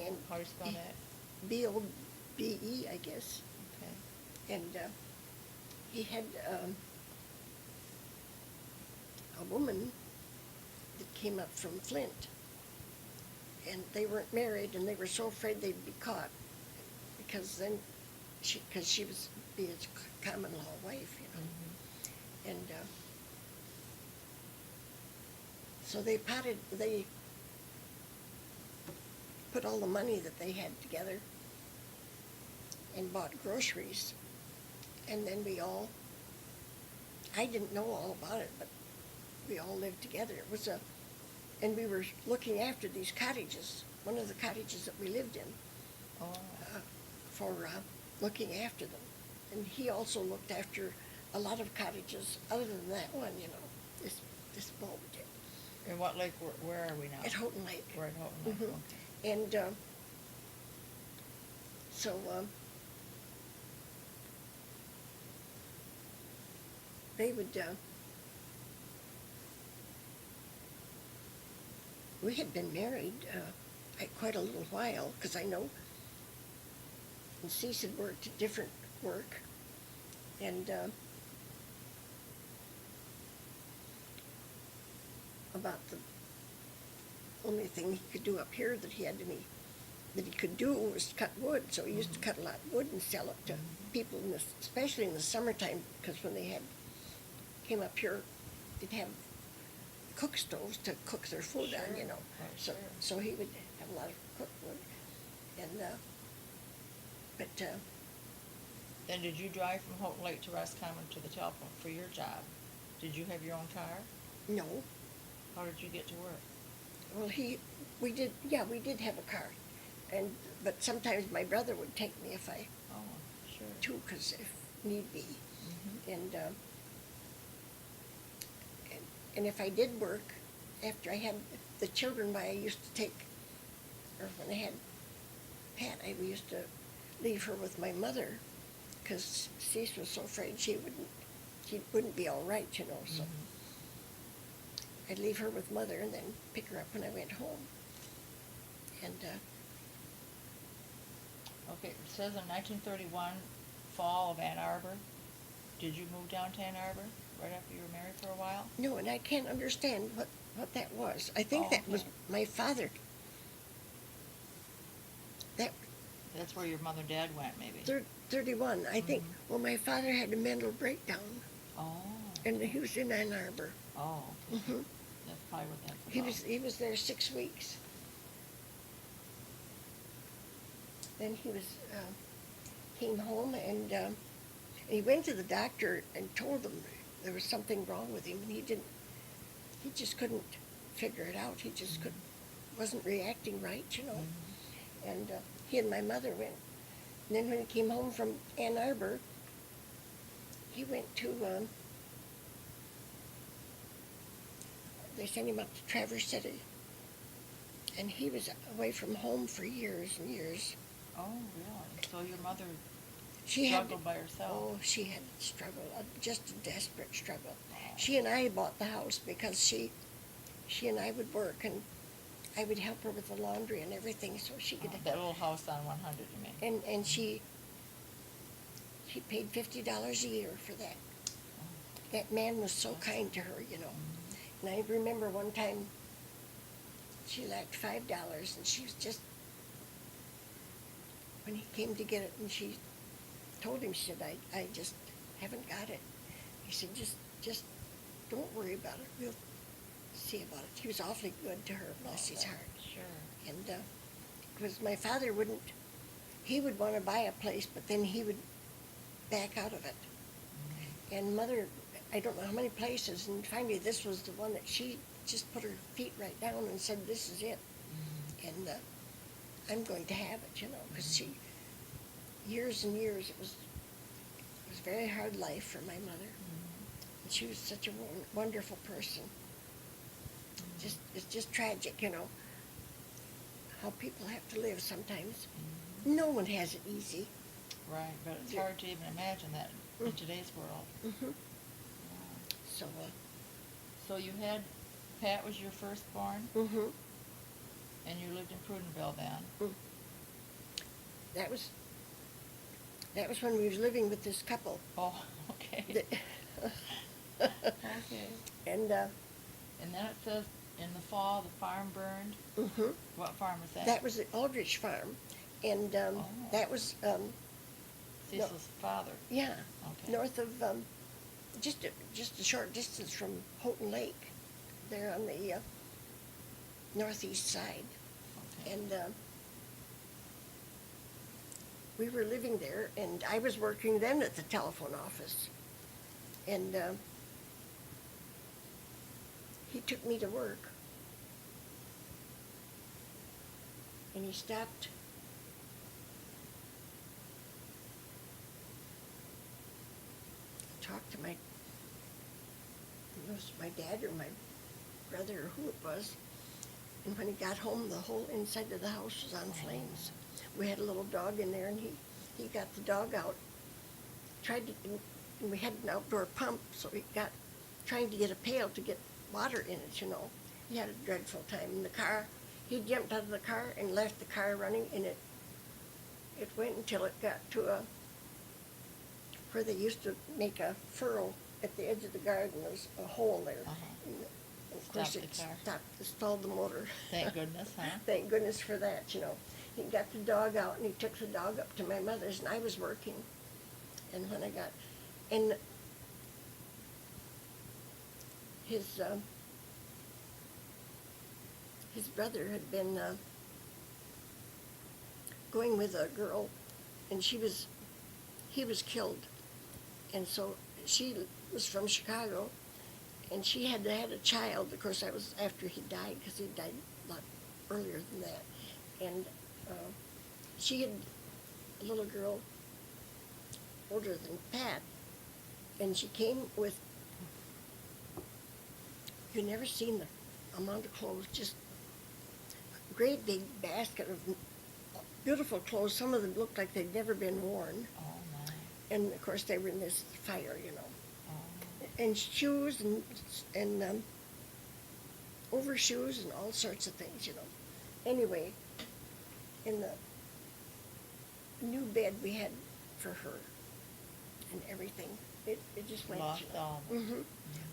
and How do you spell that? Bobe, I guess. Okay. And he had a woman that came up from Flint, and they weren't married, and they were so afraid they'd be caught, because then she was be his common law wife, you know. Mhm. And so they put all the money that they had together and bought groceries, and then I didn't know all about it, but we all lived together. And we were looking after these cottages, one of the cottages that we lived in, Oh, for looking after them. And he also looked after a lot of cottages other than that one, you know, this Bob did. in what lake, where are we now? At Houghton Lake. We're at Houghton Lake, Mhm. okay. And so they would, we had been married quite a little while, because I know, and Cease had worked at different work, and about the only thing he could do up here that he could do was cut wood. So he used to cut a lot of wood and sell it to people, especially in the summertime, because when they came up here, they'd have cook stoves to cook their food on, you Sure, know. right, So sure. so he would have a lot of cooked wood, and but Then did you drive from Houghton Lake to Roscommon to the telephone for your job? Did you have your own car? no. How did you get to work? Well, we did have a car, but sometimes my brother would take me if I Oh, sure. too, because if need be, Mhm. and if I did work after I had the children, I used to take, or when I had Pat, I used to leave her with my mother, because Cease was so afraid she wouldn't be all right, you know. So Mhm. I'd leave her with mother and then pick her up when I went home. And Okay, it says in 1931, fall of Ann Arbor. Did you move down to Ann Arbor right after you were married for a while? no, and I can't understand what that was. I think Oh, that was okay. my father. That That's where your mother and dad went, maybe. 31, I think. Mhm. Well, my father had a mental breakdown, Oh. and he was in Ann Arbor. Oh, okay. Hmm. That's probably what that's about. He was there 6 weeks. Then he came home, and he went to the doctor and told them there was something wrong with him, and he just couldn't figure it out. He just wasn't reacting right, you know. Mhm. And he and my mother went. And then when he came home from Ann Arbor, he went to, they sent him up to Traverse City. And he was away from home for years and years. Oh, really? So your mother She had struggled by herself? Oh, she had struggled, just a desperate struggle. Oh. She and I bought the house because she and I would work, and I would help her with the laundry and everything, so she could. That little house on 100, you mean? And she paid $50 a year for that. Oh. That man was so kind to her, you know. Mhm. And I remember one time she lacked $5, and she was just, when he came to get it, and she told him, she said, I just haven't got it. He said, just don't worry about it. We'll see about it. He was awfully good to her, bless his heart. Sure. And because my father he would want to buy a place, but then he would back out of it. Mhm. And mother, I don't know how many places, and finally this was the one that she just put her feet right down and said, this is it. Mhm. And I'm going to have it, you know, because years and years, it was a very hard life for my mother. Mm-hmm. And she was such a wonderful person. It's just tragic, you know, how people have to live sometimes. Mm-hmm. No one has it easy. Right, but it's Yeah. hard to even imagine that in today's world. Mm-hmm. Yeah. So, So you had, Pat was your firstborn, mm-hmm. and you lived in Prudenville then. That was when we was living with this couple. Oh, okay. That- Okay. And And then it says, in the fall, the farm burned. mm-hmm. What farm was that? That was the Aldrich farm, and Oh. that was Cecil's father. yeah, Okay. north of just a short distance from Houghton Lake, there on the northeast side, Okay. and we were living there, and I was working then at the telephone office, and he took me to work, and he stopped. Talked to it was my dad or my brother or who it was, and when he got home, the whole inside of the house was on flames. We had a little dog in there, and he got the dog out, tried to, and we had an outdoor pump, so he got, trying to get a pail to get water in it, you know. He had a dreadful time in the car. He jumped out of the car and left the car running, and it went until it got to where they used to make a furrow at the edge of the garden. There was a hole there. Uh-huh. And of course Stopped it the car. stalled the motor. Thank goodness, huh? Thank goodness for that, you know. He got the dog out, and he took the dog up to my mother's, and I was working. And when I got, and his brother had been going with a girl, and he was killed. And so she was from Chicago, and she had a child. Of course, that was after he died, because he died a lot earlier than that. And she had a little girl older than Pat, and she came with, you've never seen the amount of clothes, just a great big basket of beautiful clothes. Some of them looked like they'd never been worn. Oh, my. And of course they were in this fire, you know. Oh. And shoes and overshoes and all sorts of things, you know. Anyway, in the new bed we had for her and everything, it just went. Lost all. Mm-hmm.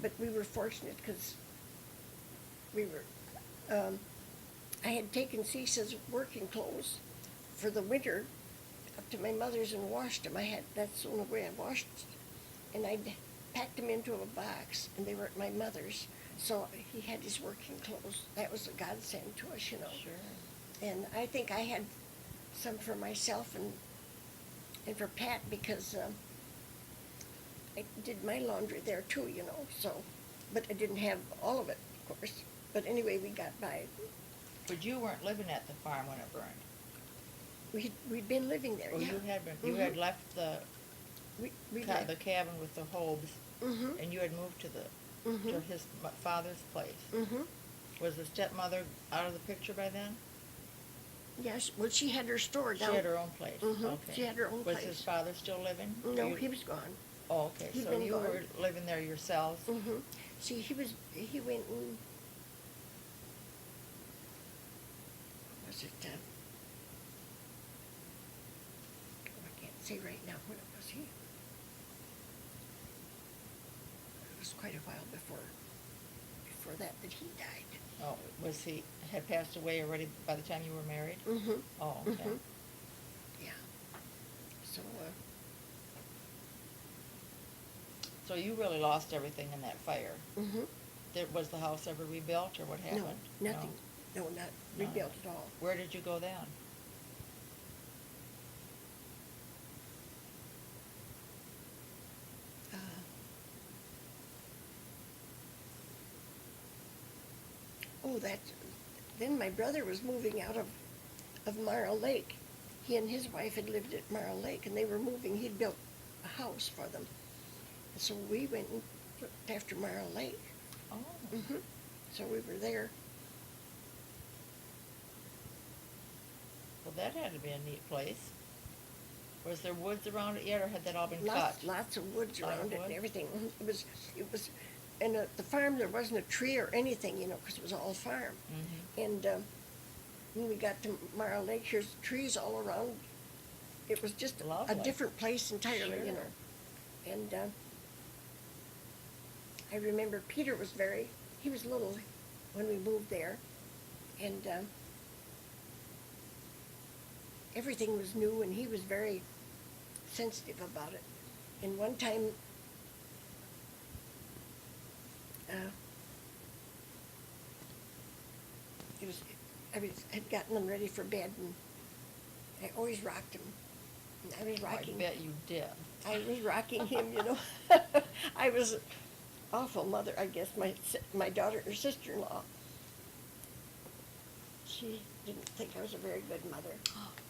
But we were fortunate because we were. I had taken Cesa's working clothes for the winter up to my mother's and washed them. That's the only way I washed, and I packed them into a box, and they were at my mother's. So he had his working clothes. That was a godsend to us, you know. Sure. And I think I had some for myself and for Pat, because I did my laundry there too, you know. So, but I didn't have all of it, of course. But anyway, we got by. But you weren't living at the farm when it burned. We'd been living there. Oh, yeah. you had been. You had left the we the cabin with the Hobes, Mm-hmm. and you had moved to Mm-hmm. his father's place. Mm-hmm. Was the stepmother out of the picture by then? Yes. Well, she had her store down. She had her own place. Mhm. Okay. She had her own Was place. his father still living? No, You- he was gone. Oh, okay. He'd So been you gone. were living there yourselves. Mm-hmm. See, he went and, was it, oh, I can't say right now when it was. It was quite a while before that he died. Oh, was he had passed away already by the time you were married? Mm-hmm. Oh, okay. Mhm. Yeah. So, So you really lost everything in that fire. mm-hmm. Was the house ever rebuilt, or what happened? No, nothing. No, not No. rebuilt at all. Where did you go then? Then my brother was moving out of Marl Lake. He and his wife had lived at Marl Lake, and they were moving. He'd built a house for them. And so we went and looked after Marl Lake. Oh, Hmm. So we were there. well, that had to be a neat place. Was there woods around it yet, or had that all been Lots, cut? lots of woods Lot of around it and wood? everything. Mhm. It was, and at the farm there wasn't a tree or anything, you know, 'cause it was all farm. Mm-hmm. And when we got to Marl Lake, there's trees all around. It was just a Lovely. different place entirely, you Sure. know. And I remember Peter was he was little when we moved there, and everything was new, and he was very sensitive about it. And one time, uh, it was, had gotten them ready for bed, and I always rocked him. And I was rocking. I bet you did. I was rocking him, you know. I was an awful mother, I guess. My daughter, her sister-in-law, she didn't think I was a very good mother.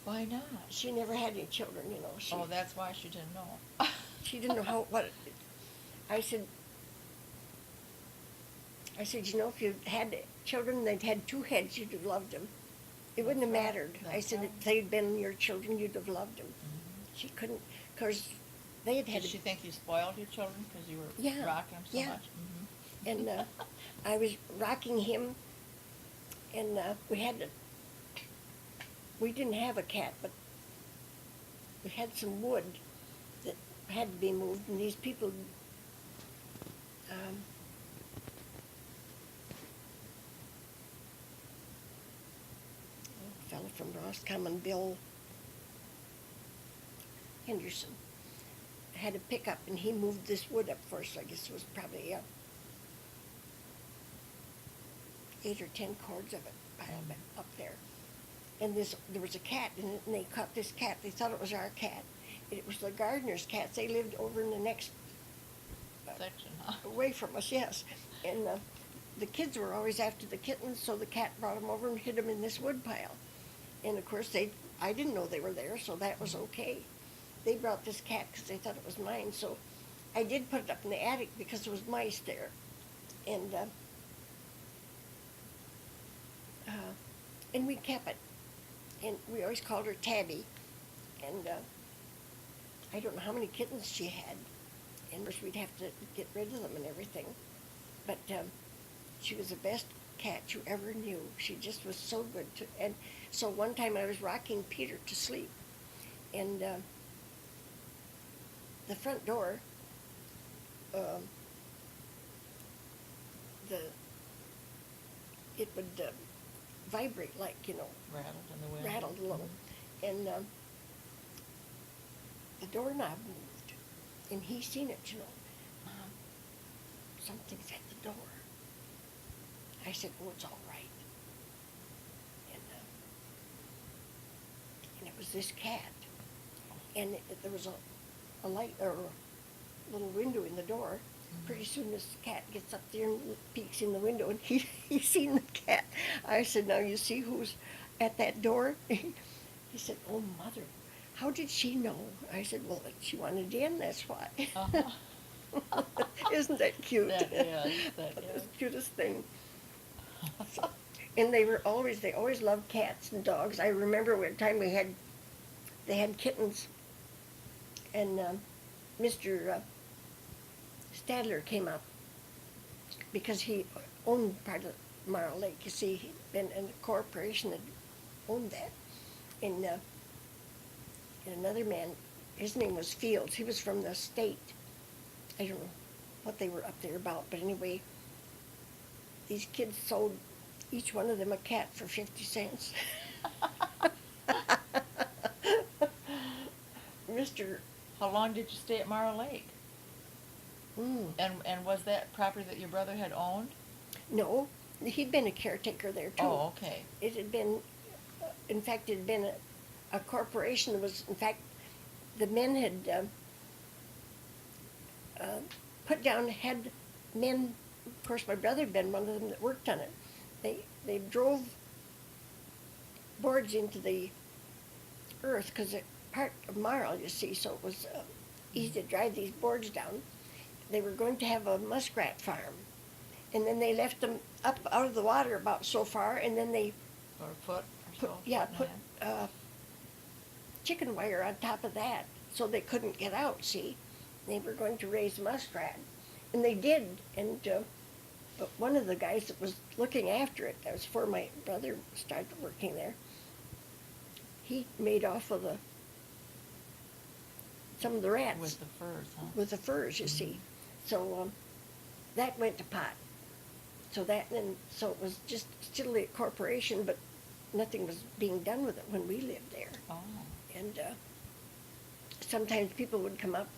Why not? She never had any children, you know. Oh, that's why she didn't know. She didn't know I said, you know, if you had children, they'd had two heads, you'd have loved them. It wouldn't have That's right. mattered. I That's said, right. if they'd been your children, you'd have loved them. Mhm. She couldn't, because they had Did she think you spoiled your children because you were Yeah, rocking them so yeah. much? Mm-hmm. And I was rocking him, and we didn't have a cat, but we had some wood that had to be moved, and these people, a fellow from Roscommon, Bill Henderson, had a pickup, and he moved this wood up for us. I guess it was probably 8 or 10 cords of it piled up there. And there was a cat in it, and they caught this cat. They thought it was our cat. It was the gardener's cats. They lived over in the next Section, huh? away from us, yes. And the kids were always after the kittens, so the cat brought them over and hid them in this wood pile. And of course, I didn't know they were there, so that was okay. They brought this cat because they thought it was mine, so I did put it up in the attic because there was mice there. And we kept it. And we always called her Tabby. And I don't know how many kittens she had. And of course, we'd have to get rid of them and everything. But she was the best cat you ever knew. She just was so good. And so one time I was rocking Peter to sleep. And the front door, it would vibrate like, you know, Rattled in the wind. rattled a little. And the doorknob moved. And he seen it, you know. Mom, something's at the door. I said, oh, it's all right. And it was this cat. And there was a light or a little window in the door. Mm-hmm. Pretty soon this cat gets up there and peeks in the window, and he seen the cat. I said, now you see who's at that door? He said, oh, Mother, how did she know? I said, well, she wanted in, that's why. Uh-huh. Isn't that cute? That is, that That's is. the cutest thing. And they always loved cats and dogs. I remember one time they had kittens, and Mr. Stadler came up because he owned part of Marl Lake. You see, he'd been in a corporation that owned that. And another man, his name was Fields. He was from the state. I don't know what they were up there about, but anyway, these kids sold each one of them a cat for 50 cents. Mr. How long did you stay at Marl Lake? Mm, And was that property that your brother had owned? no, he'd been a caretaker there too. Oh, okay. It had been, in fact, it had been a corporation that was, in fact, the men had put down, had men, of course my brother had been one of them that worked on it. They drove boards into the earth, because part of Marl, you see, so it was easy to drive these boards down. They were going to have a muskrat farm, and then they left them up out of the water about so far, and then they Or a foot or put, so? yeah, foot and put a half? chicken wire on top of that, so they couldn't get out, see? They were going to raise muskrat, and they did, and, but one of the guys that was looking after it, that was before my brother started working there, he made off with some of the rats. With the furs, huh? With the furs, you see. So, that went to pot. So so it was just still a corporation, but nothing was being done with it when we lived there. Oh, And sometimes people would come up,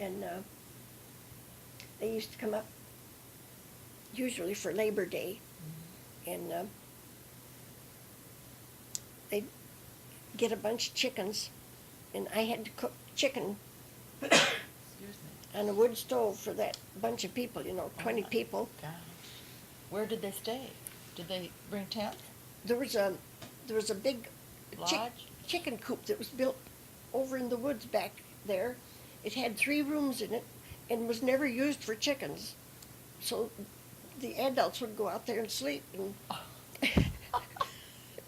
and they used to come up usually for Labor Day, and they'd get a bunch of chickens, and I had to cook chicken excuse me. on a wood stove for that bunch of people, 20 my people. Gosh. Where did they stay? Did they bring tents? There was a big Lodge? chicken coop that was built over in the woods back there. It had 3 rooms in it and was never used for chickens. So the adults would go out there and sleep. And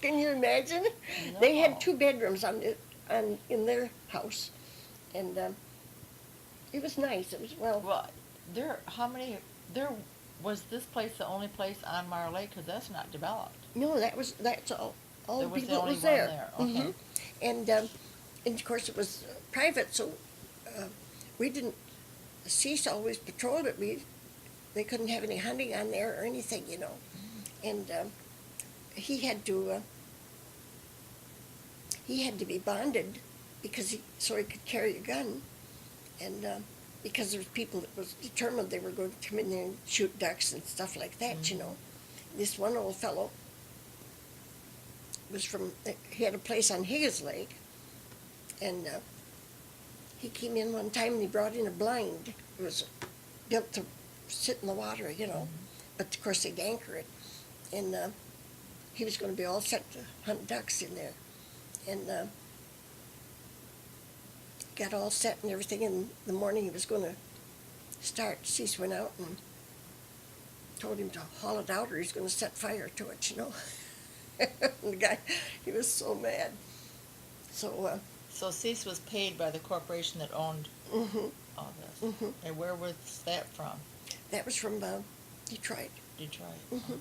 can you imagine? They No. had 2 bedrooms in their house, and it was nice. It was Well, was this place the only place on Mar Lake? Because that's not developed. No, that's all There the was the people that only was one there. there, okay. And of course it was private, so we didn't. Cease always patrolled it. They couldn't have any hunting on there or anything, And he had to be bonded so he could carry a gun, and because there was people that was determined they were going to come in there and shoot ducks and stuff like that, This one old fellow he had a place on Higgins Lake, and he came in one time and he brought in a blind. It was built to sit in the water, but of course they'd anchor it, and he was going to be all set to hunt ducks in there, and got all set and everything. In the morning he was going to start. Cease went out and told him to haul it out or he's going to set fire to it, The guy, he was so mad. So, So Cease was paid by the corporation that owned all this. And where was that from? that was from Detroit. Detroit. Okay.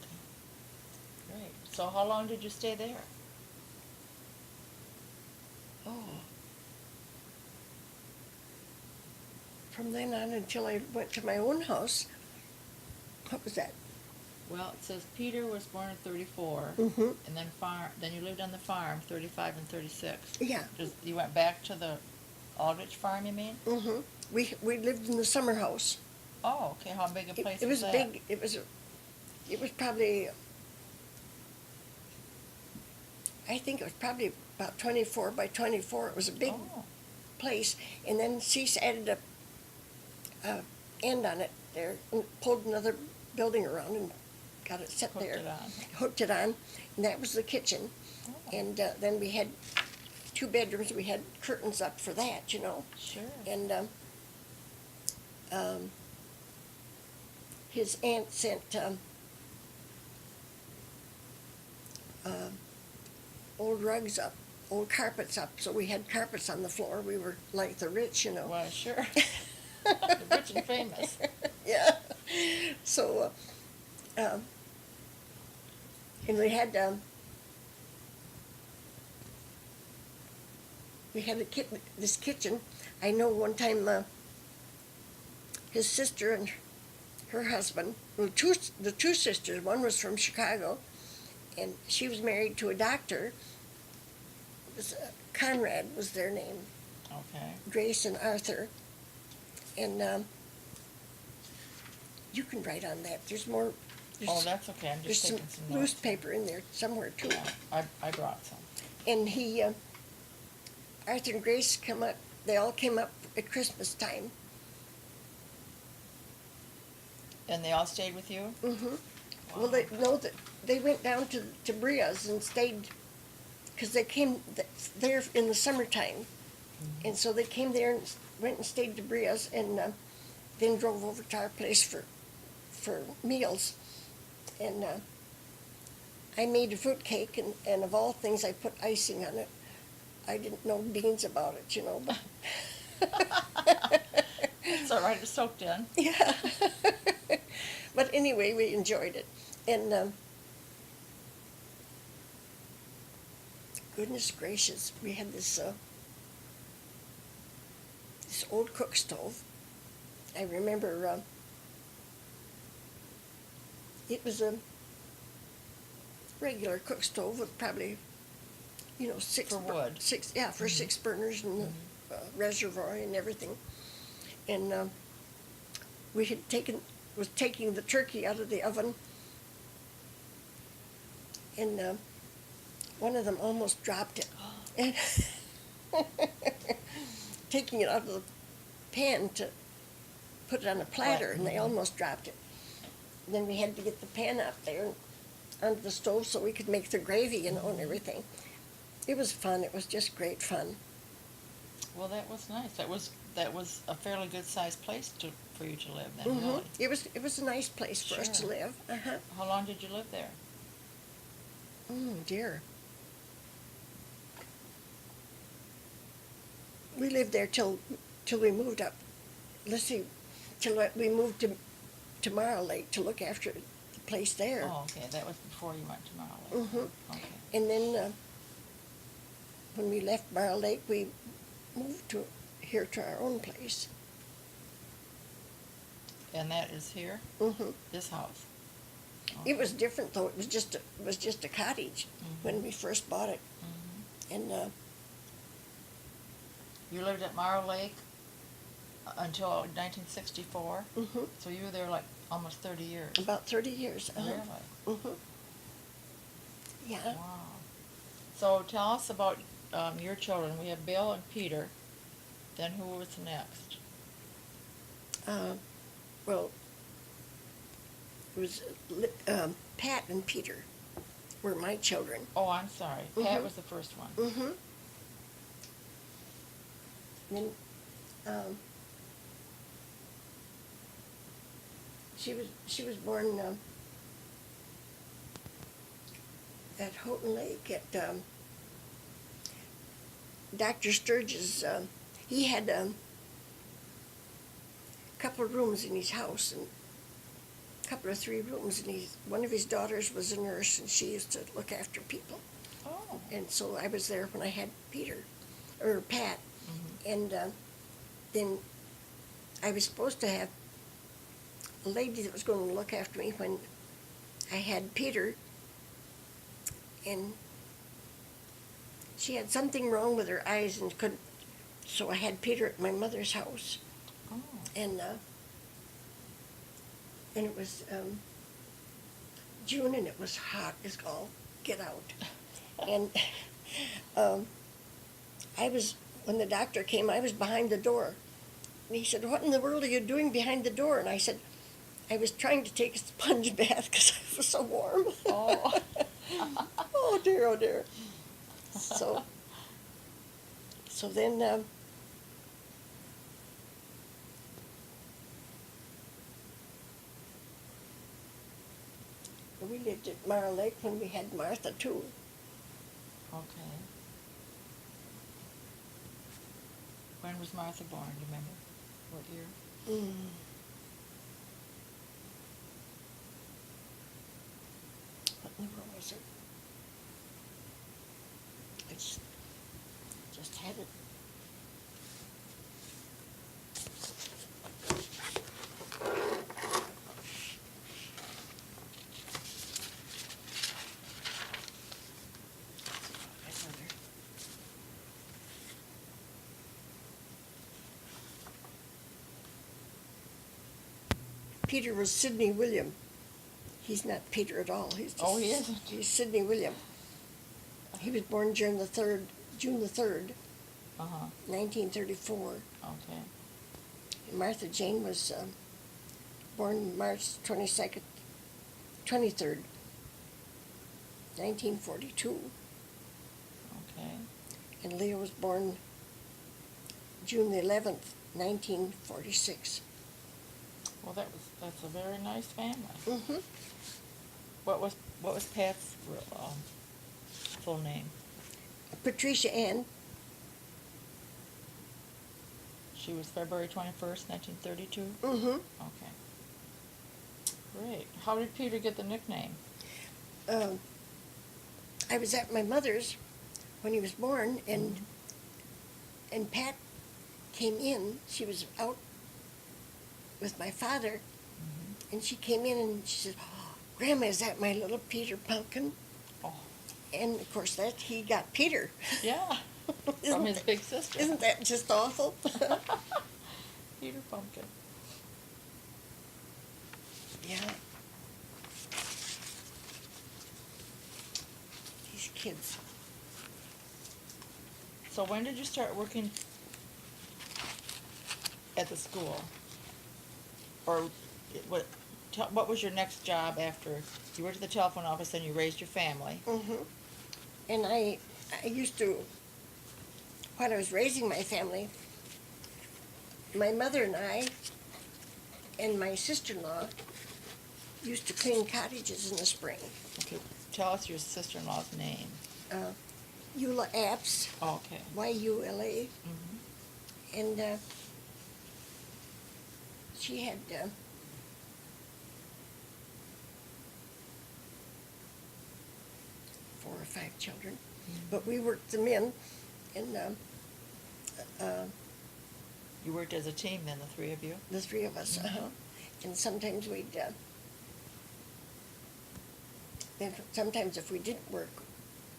Great. So how long did you stay there? Oh. From then on until I went to my own house. What was that? Well, it says Peter was born in 34, Mhm. and then you lived on the farm 35 and 36. Yeah. You went back to the Aldrich farm, you mean? Mhm. We lived in the summer house. Oh, okay. How big a place It was that? big. It was probably, I think it was probably about 24 by 24. It was a big Oh, place, and then Cease added a end on it there and pulled another building around and got it set hooked there. it on. Hooked it on, and that was the kitchen. Oh, And then we had 2 bedrooms. We had curtains up for that, sure. And his aunt sent old rugs up, old carpets up, so we had carpets on the floor. We were like the rich, Well, sure. The rich and famous. Yeah. So, and we had this kitchen. I know one time his sister and her husband, the 2 sisters, one was from Chicago, and she was married to a doctor. It was Conrad was their name. Okay. Grace and Arthur, and you can write on that. There's more. Oh, that's okay. I'm There's just some taking some notes. newspaper in there somewhere too. Yeah, I brought some. And Arthur and Grace they all came up at Christmas time. And they all stayed with you? Mm-hmm. Wow. Well, they went down to Bria's and stayed, because they came there in the summertime, And so they came there and went and stayed to Bria's, and then drove over to our place for meals. And I made a fruit cake, and of all things, I put icing on it. I didn't know beans about it, you know, but It's all right, it's soaked in. yeah. But anyway, we enjoyed it. And goodness gracious, we had this old cook stove. I remember it was a regular cook stove with probably, you know, six For wood. six, yeah, for 6 burners and the reservoir and everything. And we had was taking the turkey out of the oven, and one of them almost dropped it. And taking it out of the pan to put it on a platter, and they almost dropped it. And then we had to get the pan out there and onto the stove so we could make the gravy, you know, and everything. It was fun. It was just great fun. Well, that was nice. That was a fairly good sized place for you to live then, really. It was a nice place for us to Sure. live. How long did you live there? Oh dear. We lived there till we moved up. Let's see, till we moved to Mara Lake to look after the place there. Oh, okay, that was before you went to Marley. Mhm. Okay. And then when we left Mara Lake, we moved here to our own place. And that is here? Hmm This house? It was different though. It was just a cottage Mhm. when we first bought it, Mhm. and You lived at Mara Lake until 1964? mhm, So you were there like almost 30 years? about 30 years. Really? Hmm Yeah. Wow. So tell us about your children. We have Bill and Peter. Then who was next? Well, it was Pat and Peter were my children. Oh, I'm sorry. Pat Mhm. was the first one. Mm-hmm. Then she was born at Houghton Lake at Dr. Sturge's. He had a couple of rooms in his house, and a couple of 3 rooms, and one of his daughters was a nurse, and she used to look after people. Oh. And so I was there when I had Pat, Mhm. and then I was supposed to have a lady that was going to look after me when I had Peter, and she had something wrong with her eyes and couldn't, so I had Peter at my mother's house, Oh. and it was June, and it was hot as all get out. And when the doctor came, I was behind the door. And he said, "What in the world are you doing behind the door?" And I said, "I was trying to take a sponge bath because I was so warm." Oh. Oh dear, oh dear. So then we lived at Mara Lake when we had Martha too. Okay. When was Martha born? Do you remember? What year? What in the world was it? I just had it. My mother. Peter was Sidney William. He's not Peter at all. He's just, Oh, he isn't? He's Sidney William. He was born June the 3rd, Uh-huh. 1934. Okay. And Martha Jane was born March 23rd, 1942. Okay. And Leo was born June the 11th, 1946. Well, that's a very nice family. Mm-hmm. What was Pat's full name? Patricia Ann. She was February 21st, 1932? Mm-hmm. Okay. Great. How did Peter get the nickname? I was at my mother's when he was born, and Mhm. and Pat came in. She was out with my father, Mhm. and she came in and she said, oh, "Grandma, is that my little Peter Pumpkin?" Oh, And of course, that he got Peter. yeah. From Isn't his that- big sister. Isn't that just awful? Peter Pumpkin. Yeah. These kids. So when did you start working at the school? Or what was your next job after you worked at the telephone office and you raised your family? Mm-hmm. And I used to, while I was raising my family, my mother and my sister-in-law used to clean cottages in the spring. Okay, tell us your sister-in-law's name. Eula Apps, Oh, okay. Y-U-L-A, Mm-hmm. and she had 4 or 5 children, but we worked them in, and You worked as a team then, the three of you? the 3 of us, and sometimes then sometimes if we didn't work,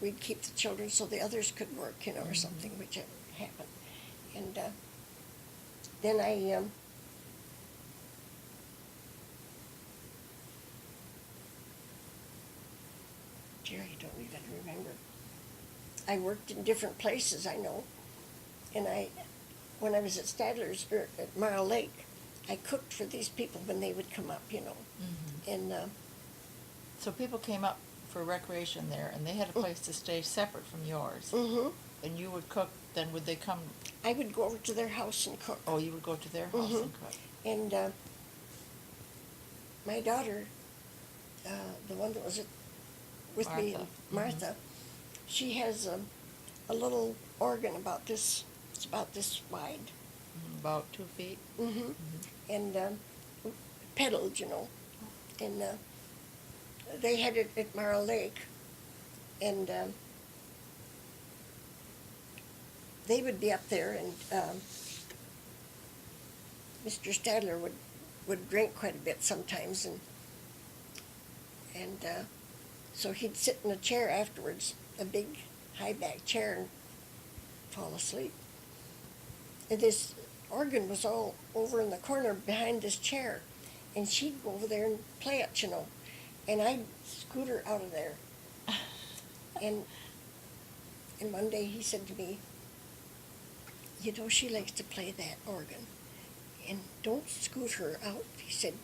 we'd keep the children so the others could work, or something, which happened. And then Jerry, don't even remember. I worked in different places, I know. And when I was at Stadler's, or at Marl Lake, I cooked for these people when they would come up, Mm-hmm. And So people came up for recreation there, and they had a place to stay separate from yours. mm-hmm. And you would cook, then would they come, I would go over to their house and cook. oh, you would go to their house Mhm. and cook? And my daughter, the one that was with me, Martha. Martha, she has a little organ it's about this wide. About 2 feet? Mm-hmm. And pedaled, And they had it at Marl Lake, and they would be up there, and Mr. Stadler would drink quite a bit sometimes, and so he'd sit in a chair afterwards, a big high-back chair, and fall asleep. And this organ was all over in the corner behind this chair, and she'd go over there and play it, and I'd scoot her out of there. And one day he said to me, she likes to play that organ, and don't scoot her out. He said,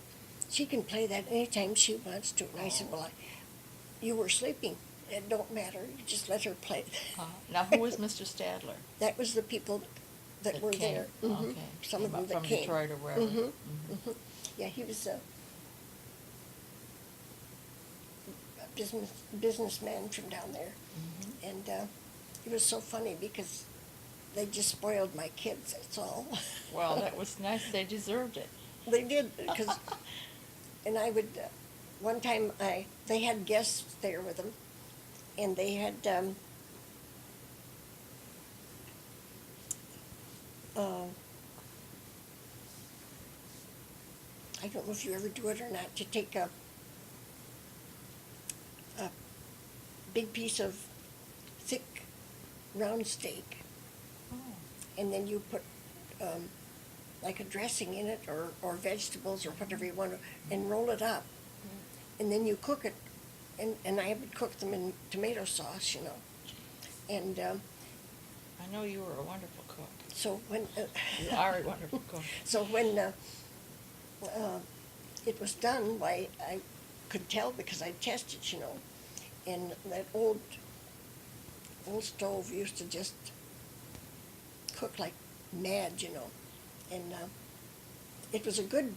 she can play that anytime she wants to. And I said, well, you were sleeping. It don't matter. You just let her play. Now, who was Mr. Stadler? That was the people that were came. there. Mhm. Okay. Some Came of them up that from came. Detroit or wherever. Mhm. Mhm. Mhm. Yeah, he was a businessman from down there, Mhm. and it was so funny because they just spoiled my kids. That's all. Well, that was nice. They deserved it. They did, because, and I would, one time they had guests there with them, and they had, I don't know if you ever do it or not, to take a big piece of thick round steak, Oh. and then you put like a dressing in it, or vegetables, or whatever you want to, and roll it up, and then you cook it, and I would cook them in tomato sauce, and I know you were a wonderful cook. so when You are a wonderful cook. so when it was done, why, I could tell because I tested, and that old stove used to just cook like mad, you know. And it was a good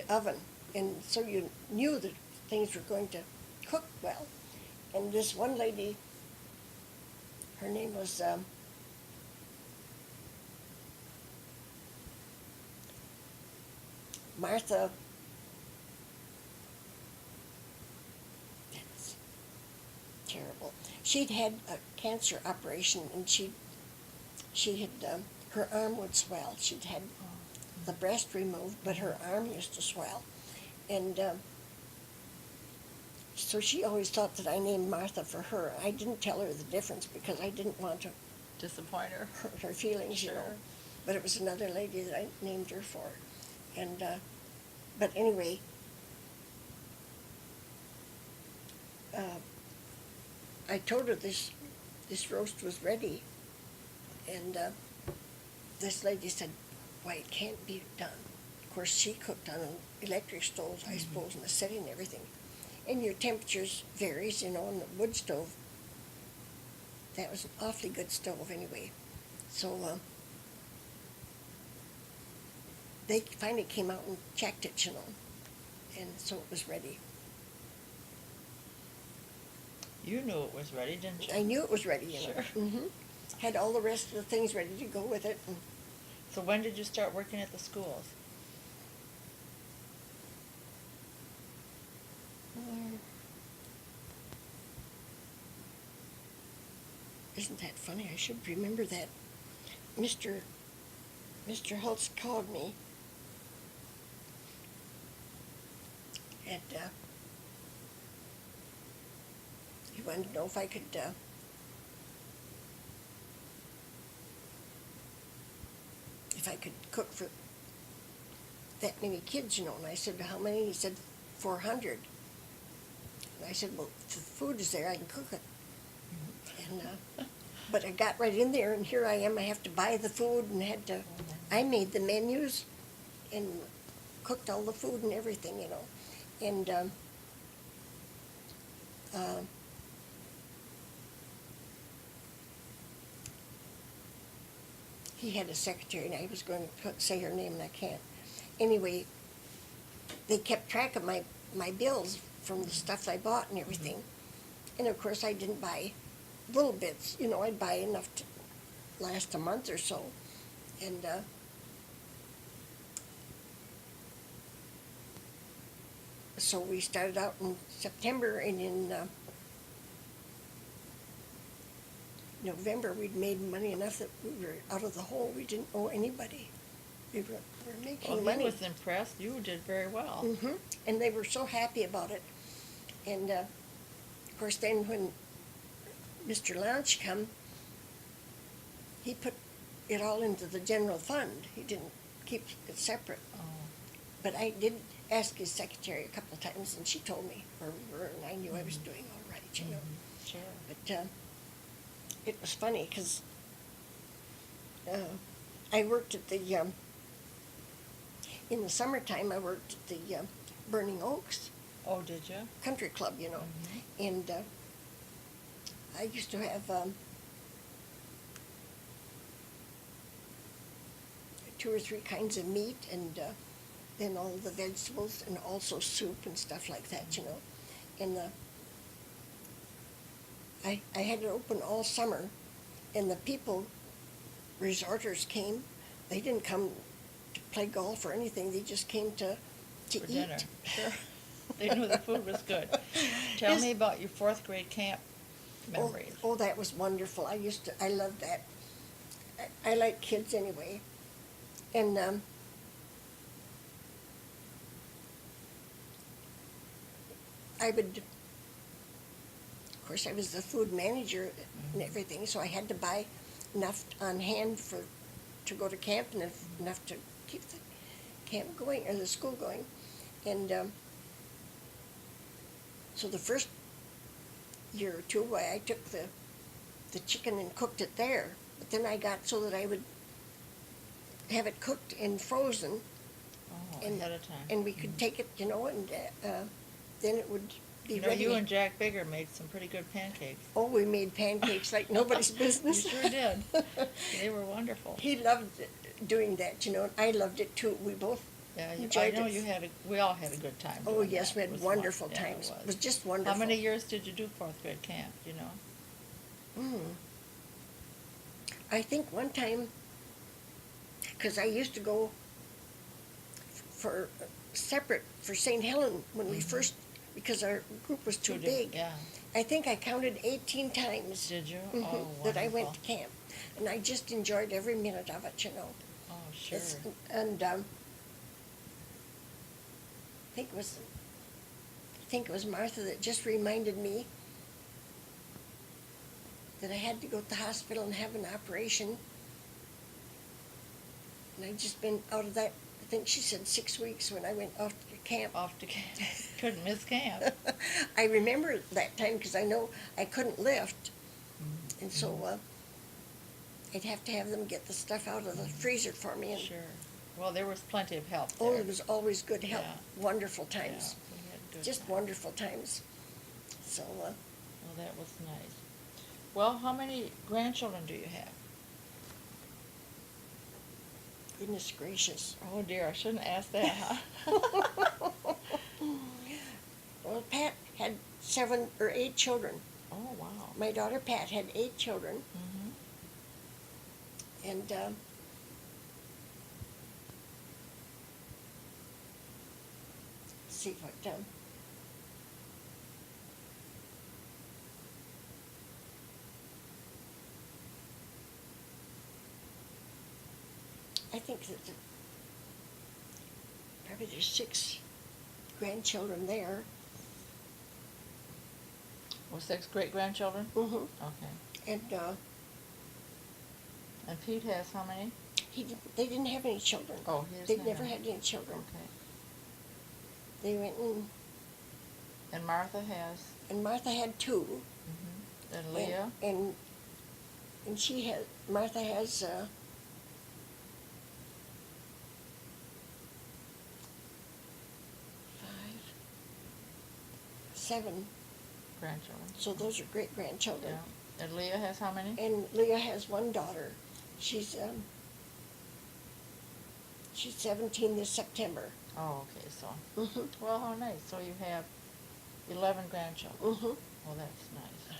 oven, and so you knew that things were going to cook well. And this one lady, her name was Martha. That's terrible. She'd had a cancer operation, and she had her arm would swell. She'd had the breast removed, but her arm used to swell, and so she always thought that I named Martha for her. I didn't tell her the difference because I didn't want to Disappoint her. hurt her feelings, you know. Sure. But it was another lady that I named her for, and but anyway. I told her this roast was ready, and this lady said, "Why, it can't be done." Of course, she cooked on an electric stove, I suppose, and the setting and everything. And your temperatures varies, you know, on the wood stove. That was an awfully good stove anyway. So they finally came out and checked it, you know, and so it was ready. You knew it was ready, didn't you? I knew it was ready, you know. Sure. Had all the rest of the things ready to go with it. And So when did you start working at the schools? Isn't that funny? I should remember that. Mr. Holtz called me, and he wanted to know if I could cook for that many kids, you know. And I said, "How many?" He said, 400. And I said, "Well, if the food is there, I can cook it." And but I got right in there, and here I am. I have to buy the food, and I made the menus, and cooked all the food and everything, you know. And he had a secretary, and I was going to say her name, and I can't. Anyway, they kept track of my bills from the stuff I bought and everything. And of course, I didn't buy little bits, you know. I'd buy enough to last a month or so. And so we started out in September, and in November we'd made money enough that we were out of the hole. We didn't owe anybody. We were making Well, money. he was impressed. You did very well. And they were so happy about it. And of course, then when Mr. Lounge come, he put it all into the general fund. He didn't keep it separate. Oh. But I did ask his secretary a couple of times, and she told me where we were, and I knew I was doing all right, you know. Sure. But it was funny because I worked at the in the summertime. I worked at the Burning Oaks Oh, did you? Country Club, you know, and I used to have 2 or 3 kinds of meat, and then all the vegetables, and also soup and stuff like that, you know. And I had it open all summer, and the people, resorters came. They didn't come to play golf or anything. They just came to For eat. dinner. Sure. They knew the food was good. Tell Yes. me about your 4th grade camp memories. Oh, that was wonderful. I loved that. I like kids anyway. And I would, of course, I was the food manager and everything, so I had to buy enough on hand to go to camp, and enough to keep the camp going, or the school going. And so the first year or two, I took the chicken and cooked it there. But then I got so that I would have it cooked and frozen, Oh, and ahead of time. and we could take it, you know, and then it would the You know, ready. you and Jack Bigger made some pretty good pancakes. Oh, we made pancakes like nobody's business. You sure did. They were wonderful. He loved doing that, and I loved it too. We both Yeah, I enjoyed know it. we all had a good time Oh, doing yes, that. we It had was wonderful fun. Yeah, times. it It was was. just wonderful. How many years did you do fourth grade camp, do you know? I think one time, because I used to go for separate for St. Helen when we first, because our group was too big. Yeah. I think I counted 18 times. Did you? Mhm, Oh, that I went wonderful. to camp, and I just enjoyed every minute of it. Oh, sure. And think it was, I think it was Martha that just reminded me that I had to go to the hospital and have an operation, and I'd just been out of that. I think she said 6 weeks when I went off to camp. Off to camp. Couldn't miss camp. I remember that time because I know I couldn't lift, and so I'd have to have them get the stuff out of the freezer for me. And Sure. Well, there was plenty of help there. oh, it was always good help. Yeah. Wonderful Yeah, times. we had good Just times. wonderful times. So, Well, that was nice. Well, how many grandchildren do you have? goodness gracious. Oh dear, I shouldn't ask that, huh? Well, Pat had 7 or 8 children. Oh, wow. My daughter Pat had 8 children, Mm-hmm. and see what I think that probably there's 6 grandchildren there. Well, 6 great-grandchildren? Mm-hmm. Okay. And And Pete has how many? they didn't have any children. Oh, he has They'd never had any children. Okay. They went And Martha has? and Martha had 2. Mm-hmm. And Leah? And she has, Martha has 5, 7. Grandchildren. So those are great grandchildren. Yeah. And Leah has how many? And Leah has 1 daughter. She's 17 this September. Oh, okay, so. Mhm. Well, how nice. So you have 11 grandchildren. Mhm. Well, that's nice.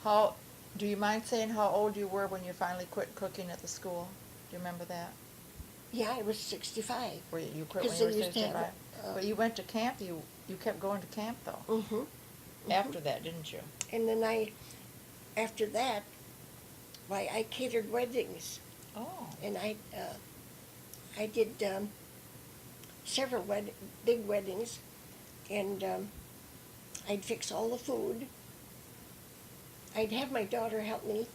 How, do you mind saying how old you were when you finally quit cooking at the school? Do you remember that? Yeah, I was 65. Where you quit 'Cause when you were they used to have 65? But you went to camp, you kept going to camp though, Mhm. after that, didn't you? And then after that, why I catered weddings, Oh. and I did several big weddings, and I'd fix all the food. I'd have my daughter help me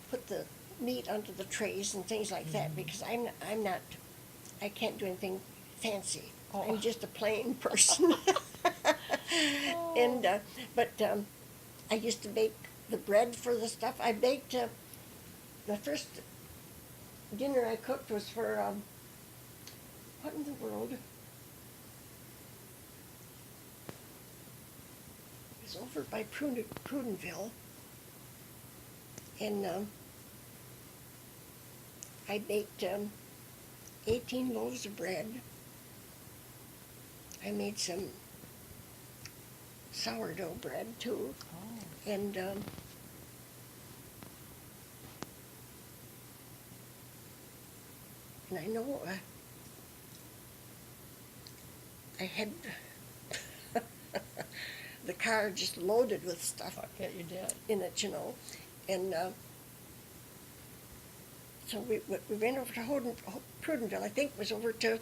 put the meat onto the trays and things like that, because I'm not, I can't do anything fancy. Oh. I'm just a plain person. And but I used to bake the bread for the stuff. I baked the first dinner I cooked was for what in the world? It was over by Prudenville, and I baked 18 loaves of bread. I made some sourdough bread too, Oh. and I know I had the car just loaded with stuff I bet you did. in it, and so we went over to Prudenville. I think it was over to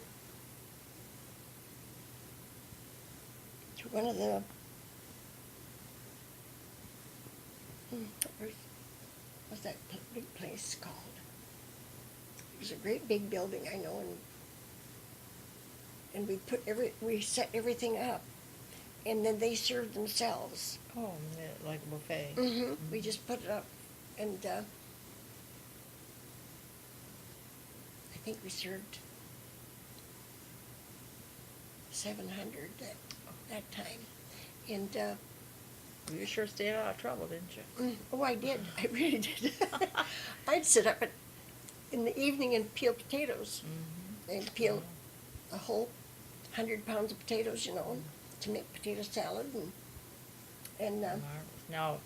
one of the what's that big place called? It was a great big building, I know, and we set everything up, and then they served themselves. Oh, yeah, like a buffet. Mm-hmm. We just put it up, and I think we served $700 that time. And, You sure stayed out of trouble, didn't you? oh, I did. I really did. I'd sit up in the evening and peel potatoes. And peel a whole 100 pounds of potatoes, to make potato salad. And Marvelous. Now,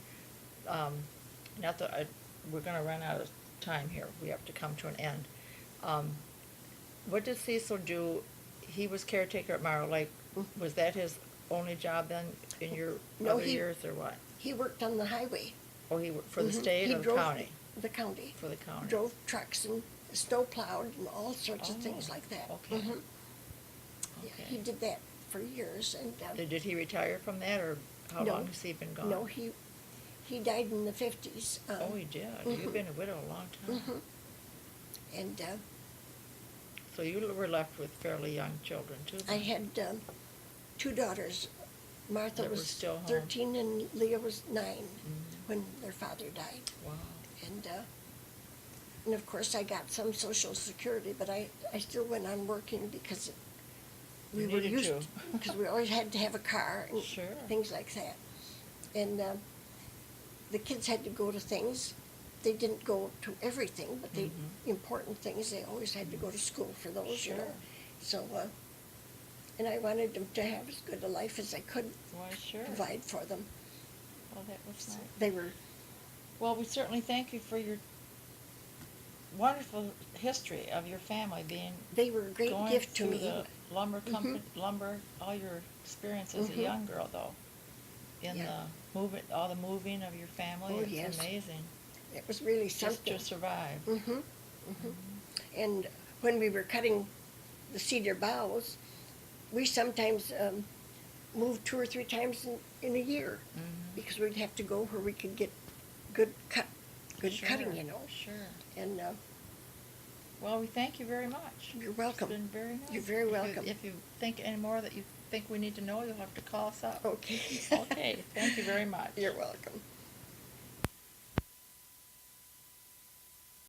not that we're gonna run out of time here. We have to come to an end. What did Cecil do? He was caretaker at Marrow Lake. Was that his only job then in your No, other years, or what? he worked on the highway. Oh, he worked for the Mhm. state He or the drove county? The county. For the county. Drove trucks and snow plowed and all sorts of Oh, things like that. okay. Mhm. Yeah, Okay. he did that for years. And Did he retire from that, or how No. long has he been gone? no, he died in the 50s. Oh, he did. You've been a widow a long time. Mhm. And So you were left with fairly young children, too? I then? had 2 daughters. Martha That were was still home. 13 and Leah was 9 Mhm. when their father died. Wow. And of course I got some Social Security, but I still went on working because we You were needed used to. because we always had to have a car and Sure. things like that. And the kids had to go to things. They didn't go to everything, but the important things, they always had to go to school for those, Sure. So, and I wanted them to have as good a life as I could Why, sure. provide for them. Well, that was nice. They were, Well, we certainly thank you for your wonderful history of your family being they were a great going gift to through me. the lumber company, lumber, all your experience as a Mhm. young girl, though. In Yeah. all the moving of your family, Oh, it's yes. amazing. It was really Just something. to survive. Mm-hmm. And when we were cutting the cedar boughs, we sometimes moved 2 or 3 times in a year Mhm. because we'd have to go where we could get good Sure, cutting, Sure. And Well, we thank you very much. You're welcome. It's been very nice. You're very welcome. If you think any more that you think we need to know, you'll have to call us up. Okay. Okay, thank you very much. You're welcome.